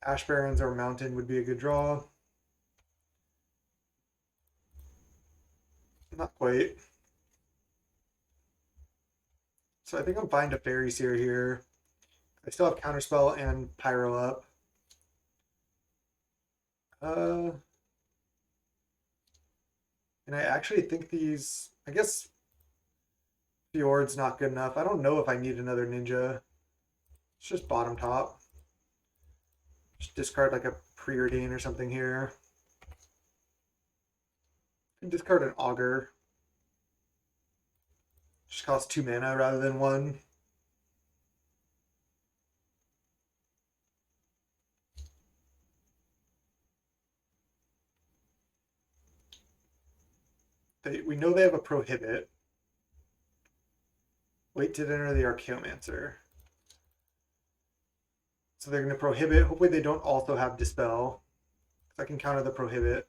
Ash Barrens or Mountain would be a good draw. Not quite. So I think I'm fine to Fairy Seer here. I still have Counterspell and Pyro up. And I actually think these, I guess Fjord's not good enough. I don't know if I need another Ninja. It's just bottom top. Just discard like a Preordain or something here. Discard an Augur. Just costs 2 mana rather than 1. We know they have a Prohibit. Late to dinner, the Archaeomancer. So they're going to prohibit. Hopefully they don't also have Dispel. I can counter the prohibit.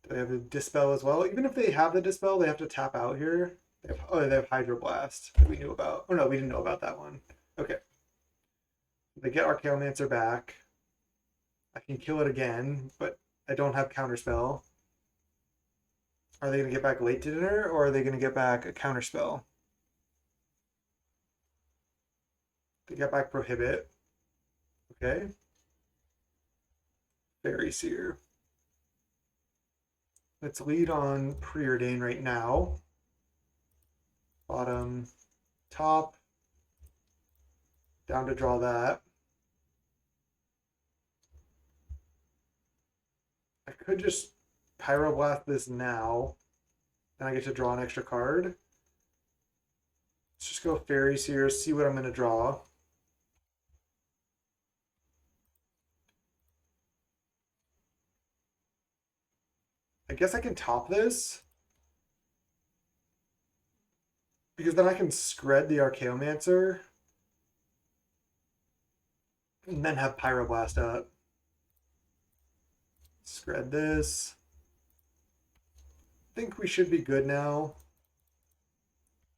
Do they have the Dispel as well? Even if they have the Dispel, they have to tap out here. They have Hydroblast that we knew about. Oh no, we didn't know about that one. Okay. They get Archaeomancer back. I can kill it again, but I don't have Counterspell. Are they going to get back late to dinner, or are they going to get back a Counterspell? They get back Prohibit. Okay. Faeries here. Let's lead on Preordain right now. Bottom, top. Down to draw that. I could just Pyroblast this now. Then I get to draw an extra card. Let's just go Faeries here, see what I'm going to draw. I guess I can top this. Because then I can Scred the Archaeomancer. And then have Pyroblast up. Scred this. I think we should be good now.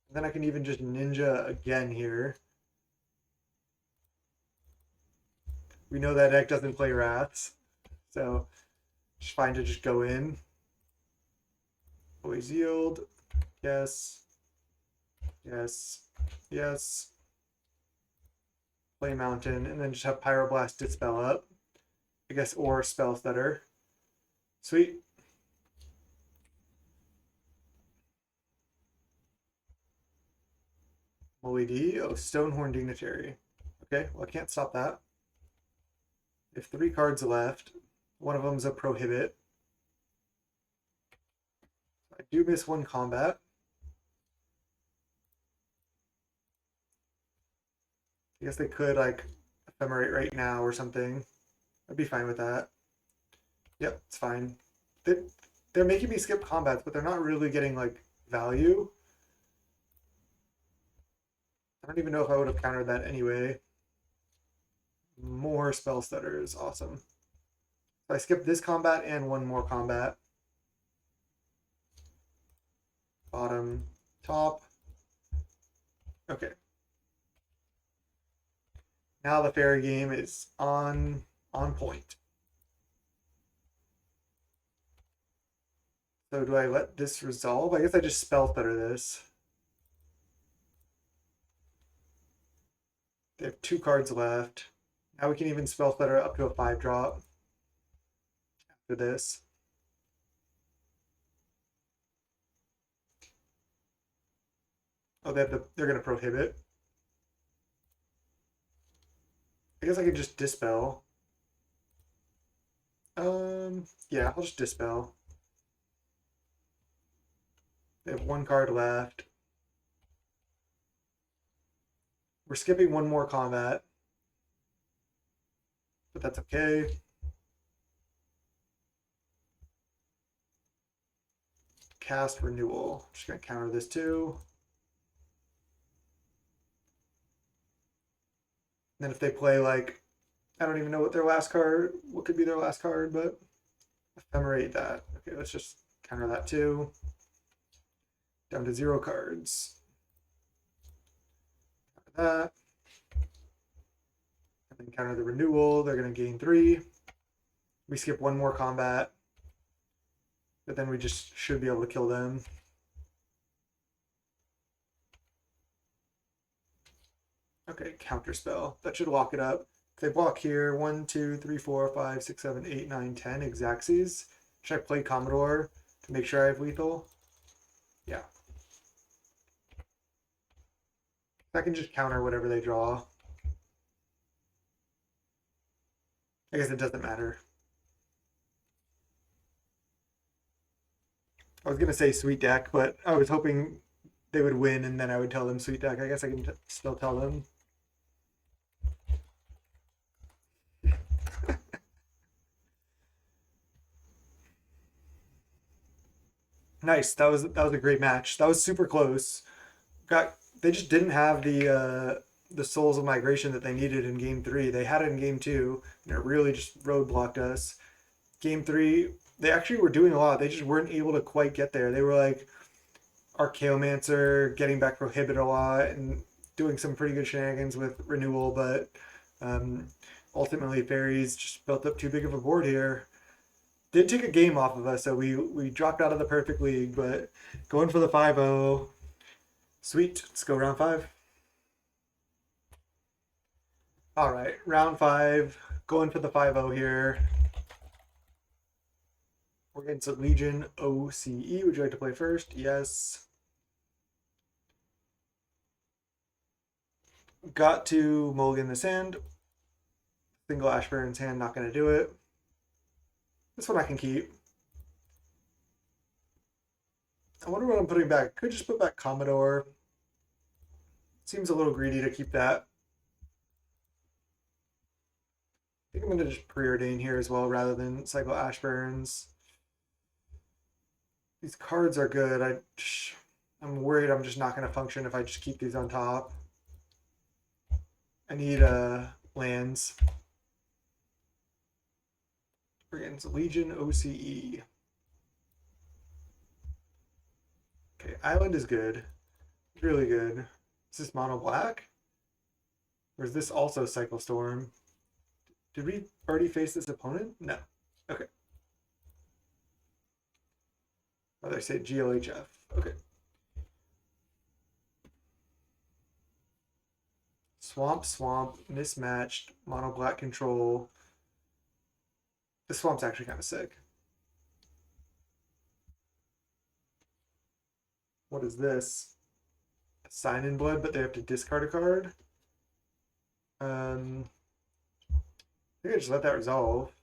And then I can even just Ninja again here. We know that deck doesn't play Wraths. So it's fine to just go in. Always yield. Yes. Yes. Yes. Play Mountain. And then just have Pyroblast Dispel up. I guess, or Spell Stutter. Sweet. Moe-D. Oh, Stonehorn Dignitary. Okay, well, I can't stop that. I have 3 cards left. One of them is a Prohibit. I do miss 1 combat. I guess they could, like, Ephemerate right now or something. I'd be fine with that. Yep, it's fine. They're making me skip combats, but they're not really getting, like, value. I don't even know if I would have countered that anyway. More Spell Stutters, awesome. So I skipped this combat and 1 more combat. Bottom, top. Okay. Now the fairy game is on point. So do I let this resolve? I guess I just Spell Stutter this. They have 2 cards left. Now we can even Spell Stutter up to a 5-drop after this. Oh, they're going to Prohibit. I guess I could just Dispel. Yeah, I'll just Dispel. They have 1 card left. We're skipping 1 more combat, but that's okay. Cast Renewal. Just gonna counter this too. And then if they play, like, I don't even know what could be their last card, but Ephemerate that. Okay, let's just counter that too. Down to 0 cards. Counter that. And then counter the Renewal. They're going to gain 3. We skip 1 more combat. But then we just should be able to kill them. Okay, Counterspell. That should lock it up. If they block here, 1, 2, 3, 4, 5, 6, 7, 8, 9, 10 Exacxes. Should I play Commodore to make sure I have lethal? Yeah. I can just counter whatever they draw. I guess it doesn't matter. I was gonna say sweet deck, but I was hoping they would win and then I would tell them sweet deck. I guess I can still tell them. Nice. That was a great match. That was super close. Got they just didn't have the Souls of Migration that they needed in game three. They had it in game two, and it really just roadblocked us. Game three, they actually were doing a lot. They just weren't able to quite get there. They were like Archaeomancer getting back Prohibit a lot and doing some pretty good shenanigans with Renewal, but um, ultimately Faeries just built up too big of a board here. Did take a game off of us, so we dropped out of the perfect league, but going for the 5-0. Sweet. Let's go round five. All right, round five. Going for the 5-0 here. We're getting some Legion OCE. Would you like to play first? Yes. Got to mulligan this hand. Single Ashburn's hand, not going to do it. This one I can keep. I wonder what I'm putting back. Could just put back Commodore. Seems a little greedy to keep that. I think I'm going to just preordain here as well rather than cycle Ashburns. These cards are good. I'm worried I'm just not going to function if I just keep these on top. I need lands. We're getting some Legion OCE. Okay, Island is good. Really good. Is this mono black? Or is this also Cycle Storm? Did we already face this opponent? No. Okay. Oh, they say GLHF. Okay. Swamp, mismatched, mono black control. The swamp's actually kind of sick. What is this? Sign in blood, but they have to discard a card. I think I just let that resolve.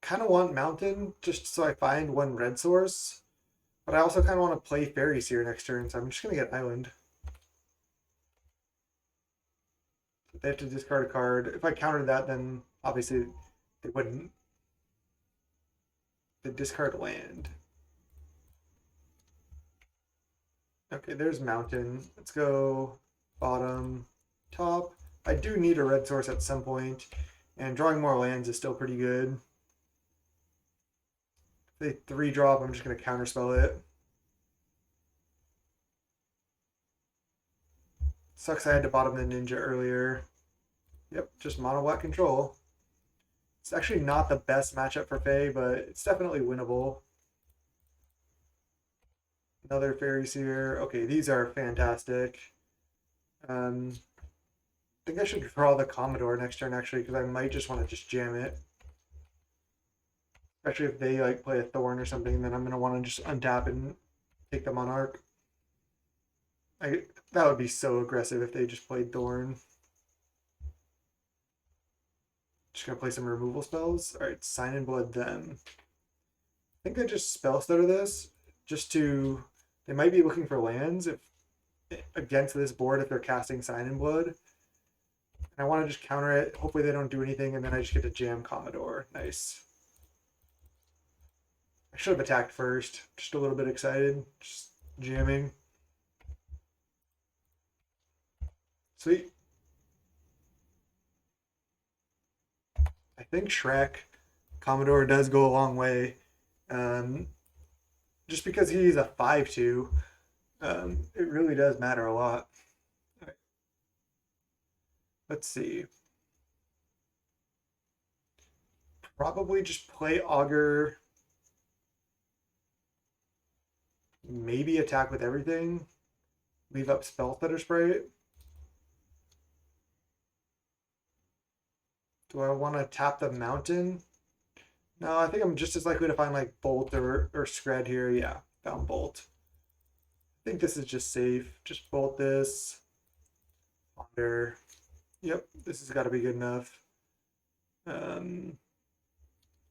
Kind of want Mountain just so I find one red source, but I also kind of want to play Faeries here next turn, so I'm just going to get Island. They have to discard a card. If I countered that, then obviously they wouldn't. They discard land. Okay, there's Mountain. Let's go bottom, top. I do need a red source at some point, and drawing more lands is still pretty good. If they 3-drop, I'm just going to counterspell it. Sucks I had to bottom the Ninja earlier. Yep, just mono black control. It's actually not the best matchup for Fae, but it's definitely winnable. Another Faeries here. Okay, these are fantastic. I think I should draw the Commodore next turn actually, because I might just want to just jam it. Especially if they like play a Thorn or something, then I'm gonna want to just untap and take the Monarch. That would be so aggressive if they just played Thorn. Just gonna play some removal spells. All right, Sign in Blood them. I think I just spell stutter this just to. They might be looking for lands if against this board if they're casting Sign in Blood. And I want to just counter it. Hopefully they don't do anything, and then I just get to jam Commodore. Nice. I should have attacked first. Just a little bit excited. Just jamming. Sweet. I think Shrek, Commodore does go a long way. Just because he's a 5-2, it really does matter a lot. All right. Let's see. Probably just play Augur. Maybe attack with everything. Leave up Spell Stutter Sprite. Do I want to tap the Mountain? No, I think I'm just as likely to find like Bolt or Scred here. Yeah, found Bolt. I think this is just safe. Just Bolt this. Ponder. Yep, this has got to be good enough. I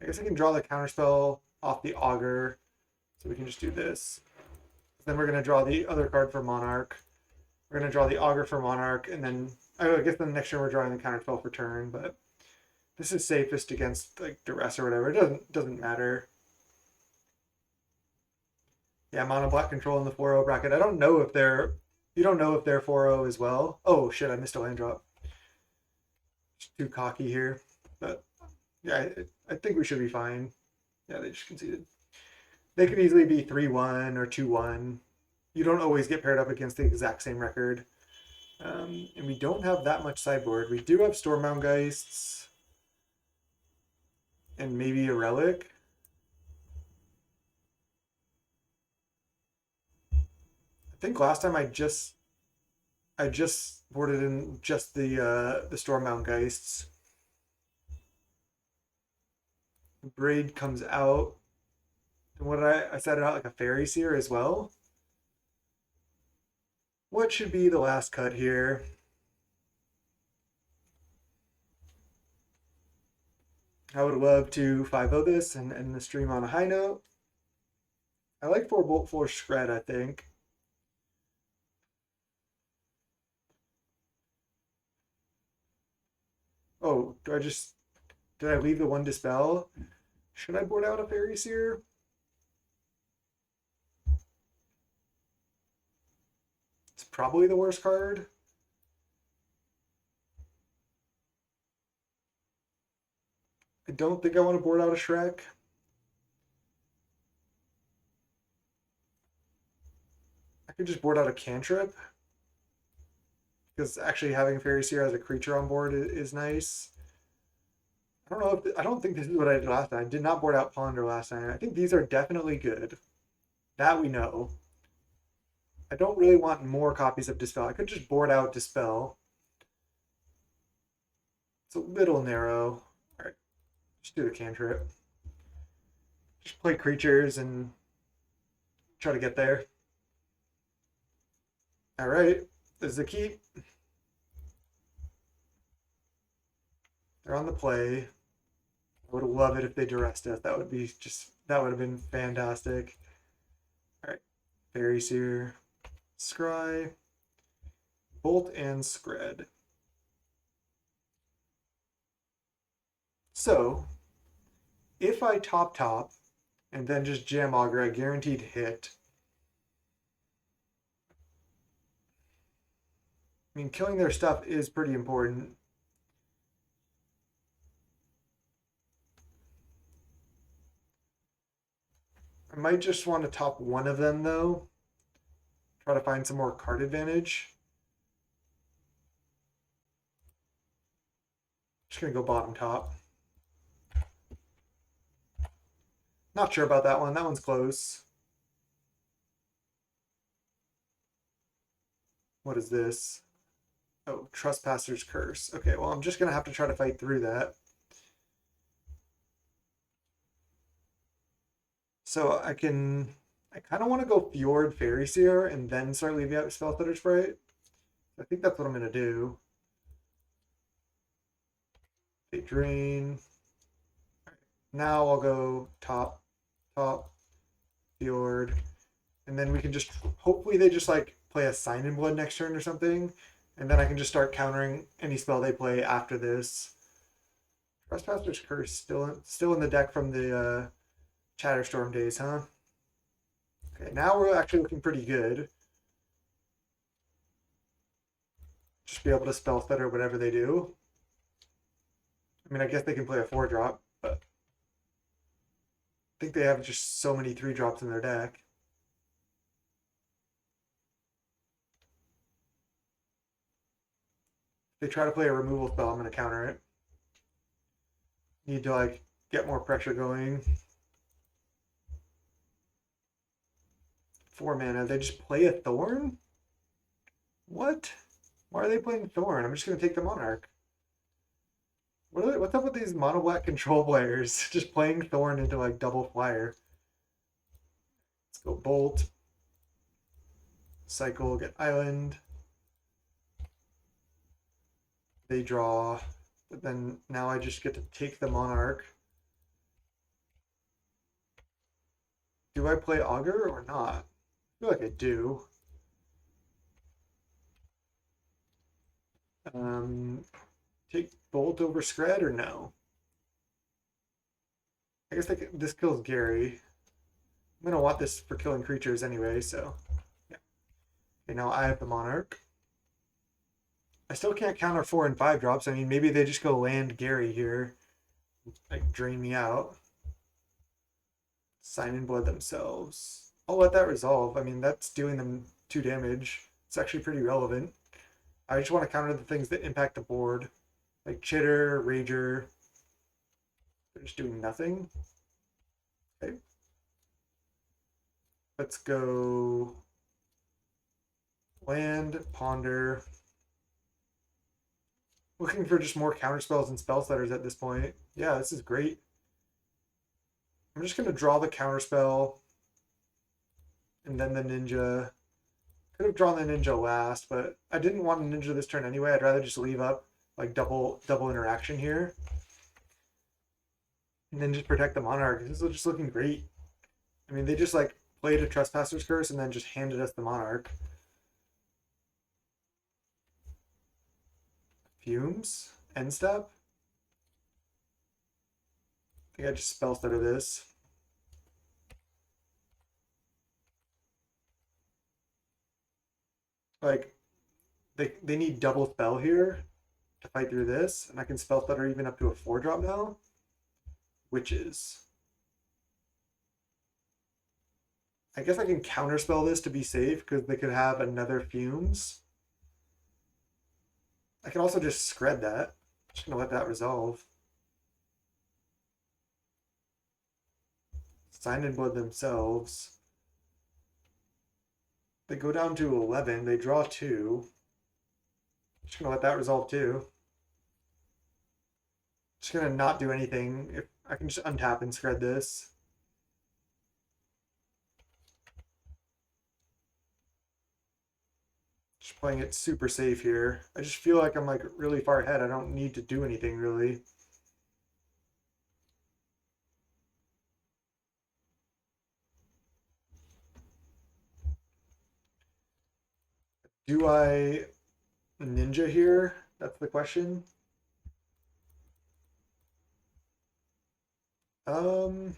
guess I can draw the counterspell off the Augur. So we can just do this. Then we're going to draw the other card for Monarch. We're going to draw the Augur for Monarch, and then I guess the next turn we're drawing the counterspell for turn, but This is safest against like duress or whatever. It doesn't matter. Yeah, mono black control in the 4-0 bracket. I don't know if they're you don't know if they're 4-0 as well. Oh shit, I missed a land drop. Just too cocky here. But yeah, I think we should be fine. Yeah, they just conceded. They could easily be 3-1 or 2-1. You don't always get paired up against the exact same record. And we don't have that much sideboard. We do have Stormbound Geists and maybe a Relic. I think last time I just boarded in just the Stormbound Geists. Braid comes out. And what did I set it out like a Fairy Seer as well? What should be the last cut here? I would love to 5-0 this and end the stream on a high note. I like 4 Bolt 4 Shred, I think. Oh, did I leave the one Dispel? Should I board out a Fairy Seer? It's probably the worst card. I don't think I want to board out a Shrek. I could just board out a Cantrip. Because actually having Fairy Seer as a creature on board is nice. I don't think this is what I did last time. I did not board out Ponder last time. I think these are definitely good. That we know. I don't really want more copies of Dispel. I could just board out Dispel. It's a little narrow. All right, just do the Cantrip. Just play creatures and try to get there. All right, this is the keep. They're on the play. I would love it if they duressed us. That would have been fantastic. All right, Fairy Seer, Scry, Bolt, and Scred. So, if I top and then just jam Augur, I guaranteed hit. I mean, killing their stuff is pretty important. I might just want to top one of them though. Try to find some more card advantage. Just gonna go bottom top. Not sure about that one. That one's close. What is this? Oh, Trespasser's Curse. Okay, well, I'm just gonna have to try to fight through that. So I kind of want to go Fjord Fairy Seer and then start leaving out Spellstutter Sprite. I think that's what I'm gonna do. They drain. Right. Now I'll go top, Fjord, and then we can just hopefully they just like play a Sign in Blood next turn or something, and then I can just start countering any spell they play after this. Trespasser's Curse still in the deck from the Chatterstorm days, huh? Okay, now we're actually looking pretty good. Just be able to spell stutter whatever they do. I mean, I guess they can play a 4-drop, but I think they have just so many 3-drops in their deck. If they try to play a removal spell, I'm going to counter it. Need to like get more pressure going. 4 mana. They just play a Thorn? What? Why are they playing Thorn? I'm just going to take the Monarch. What's up with these mono black control players? Just playing Thorn into like double flyer. Let's go Bolt. Cycle, get Island. They draw. But then now I just get to take the Monarch. Do I play Augur or not? I feel like I do. Take Bolt over Scred or no? I guess this kills Gary. I'm gonna want this for killing creatures anyway, so yeah. Okay, now I have the Monarch. I still can't counter 4 and 5 drops. I mean, maybe they just go land Gary here, like drain me out. Sign in blood themselves. I'll let that resolve. I mean, that's doing them 2 damage. It's actually pretty relevant. I just want to counter the things that impact the board, like Chitter, Rager. They're just doing nothing. Okay. Let's go land, ponder. Looking for just more counter spells and spell setters at this point. Yeah, this is great. I'm just gonna draw the counter spell and then the ninja. Could have drawn the ninja last, but I didn't want a ninja this turn anyway. I'd rather just leave up like double interaction here. And then just protect the monarch. This is just looking great. I mean, they just like played a trespasser's curse and then just handed us the monarch. Fumes? End step? I think I just spell stutter this. Like, they need double spell here to fight through this, and I can spell stutter even up to a 4-drop now. Witches. I guess I can counterspell this to be safe because they could have another fumes. I can also just scred that. Just gonna let that resolve. Sign in blood themselves. They go down to 11. They draw 2. Just gonna let that resolve too. Just gonna not do anything. If I can just untap and scred this. Just playing it super safe here. I just feel like I'm like really far ahead. I don't need to do anything really. Do I ninja here? That's the question. Um,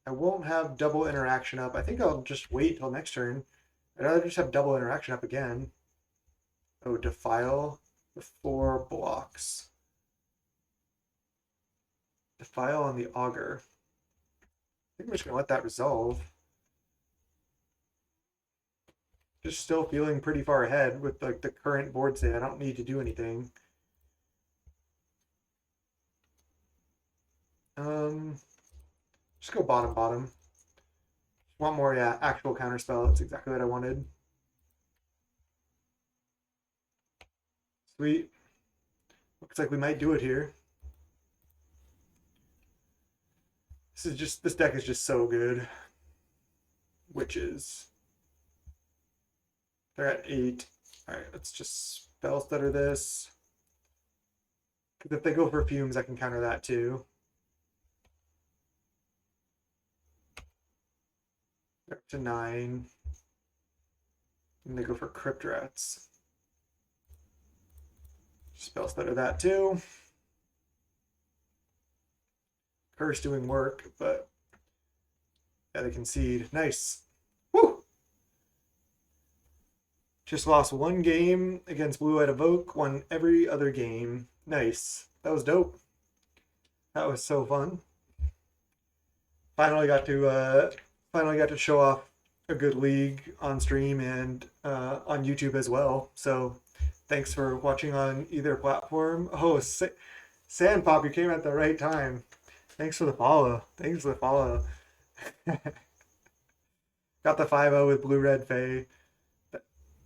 I won't have double interaction up. I think I'll just wait till next turn. I'd rather just have double interaction up again. Oh, defile the 4 blocks. Defile on the auger. I think I'm just gonna let that resolve. Just still feeling pretty far ahead with like the current board state. I don't need to do anything. Just go bottom bottom. Want more, yeah, actual counterspell. That's exactly what I wanted. Sweet. Looks like we might do it here. This deck is just so good. Witches. They're at 8. Alright, let's just spell stutter this. Because if they go for fumes, I can counter that too. They're up to 9. And they go for crypt rats. Spell stutter that too. Curse doing work, but yeah, they concede. Nice. Woo! Just lost 1 game against Blue Eyed Evoke, won every other game. Nice. That was dope. That was so fun. Finally got to show off a good league on stream and on YouTube as well. So thanks for watching on either platform. Oh, Sandpop, you came at the right time. Thanks for the follow. Thanks for the follow. Got the 5-0 with Blue Red Fae.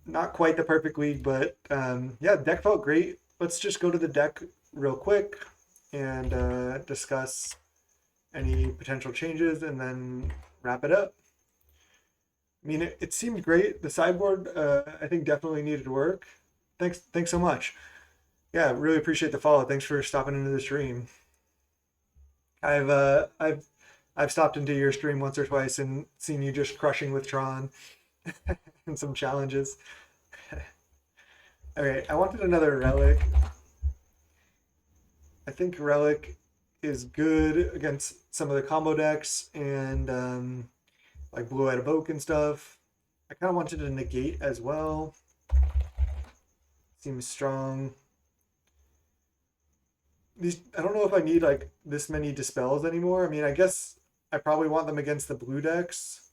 Not quite the perfect league, but yeah, deck felt great. Let's just go to the deck real quick and discuss any potential changes and then wrap it up. I mean, it seemed great. The sideboard, I think, definitely needed work. Thanks so much. Yeah, really appreciate the follow. Thanks for stopping into the stream. I've stopped into your stream once or twice and seen you just crushing with Tron and some challenges. Okay, I wanted another relic. I think relic is good against some of the combo decks and like Blue Eyed Evoke and stuff. I kind of wanted to negate as well. Seems strong. These I don't know if I need like this many dispels anymore. I mean, I guess I probably want them against the blue decks.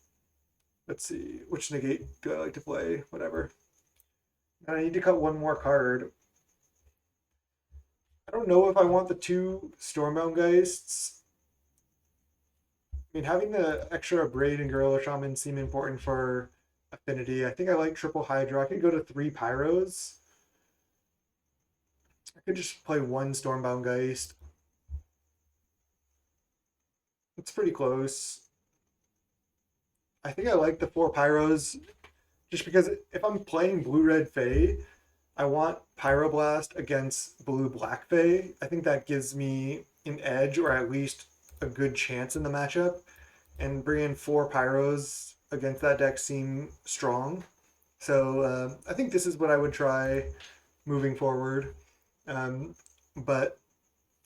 Let's see, which negate do I like to play? Whatever. And I need to cut one more card. I don't know if I want the two Stormbound Geists. I mean, having the extra Braid and Gorilla Shaman seem important for affinity. I think I like triple Hydra. I could go to three Pyros. I could just play one Stormbound Geist. It's pretty close. I think I like the four Pyros just because if I'm playing Blue Red Fae, I want Pyroblast against Blue Black Fae. I think that gives me an edge or at least a good chance in the matchup. And bringing four Pyros against that deck seem strong. So I think this is what I would try moving forward. But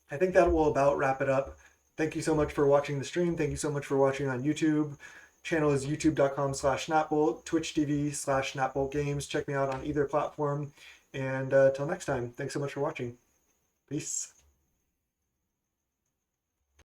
I think that will about wrap it up. Thank you so much for watching the stream. Thank you so much for watching on YouTube. Channel is youtube.com/snapbolt, Twitch TV/snapbolt games. Check me out on either platform. And till next time, thanks so much for watching. Peace.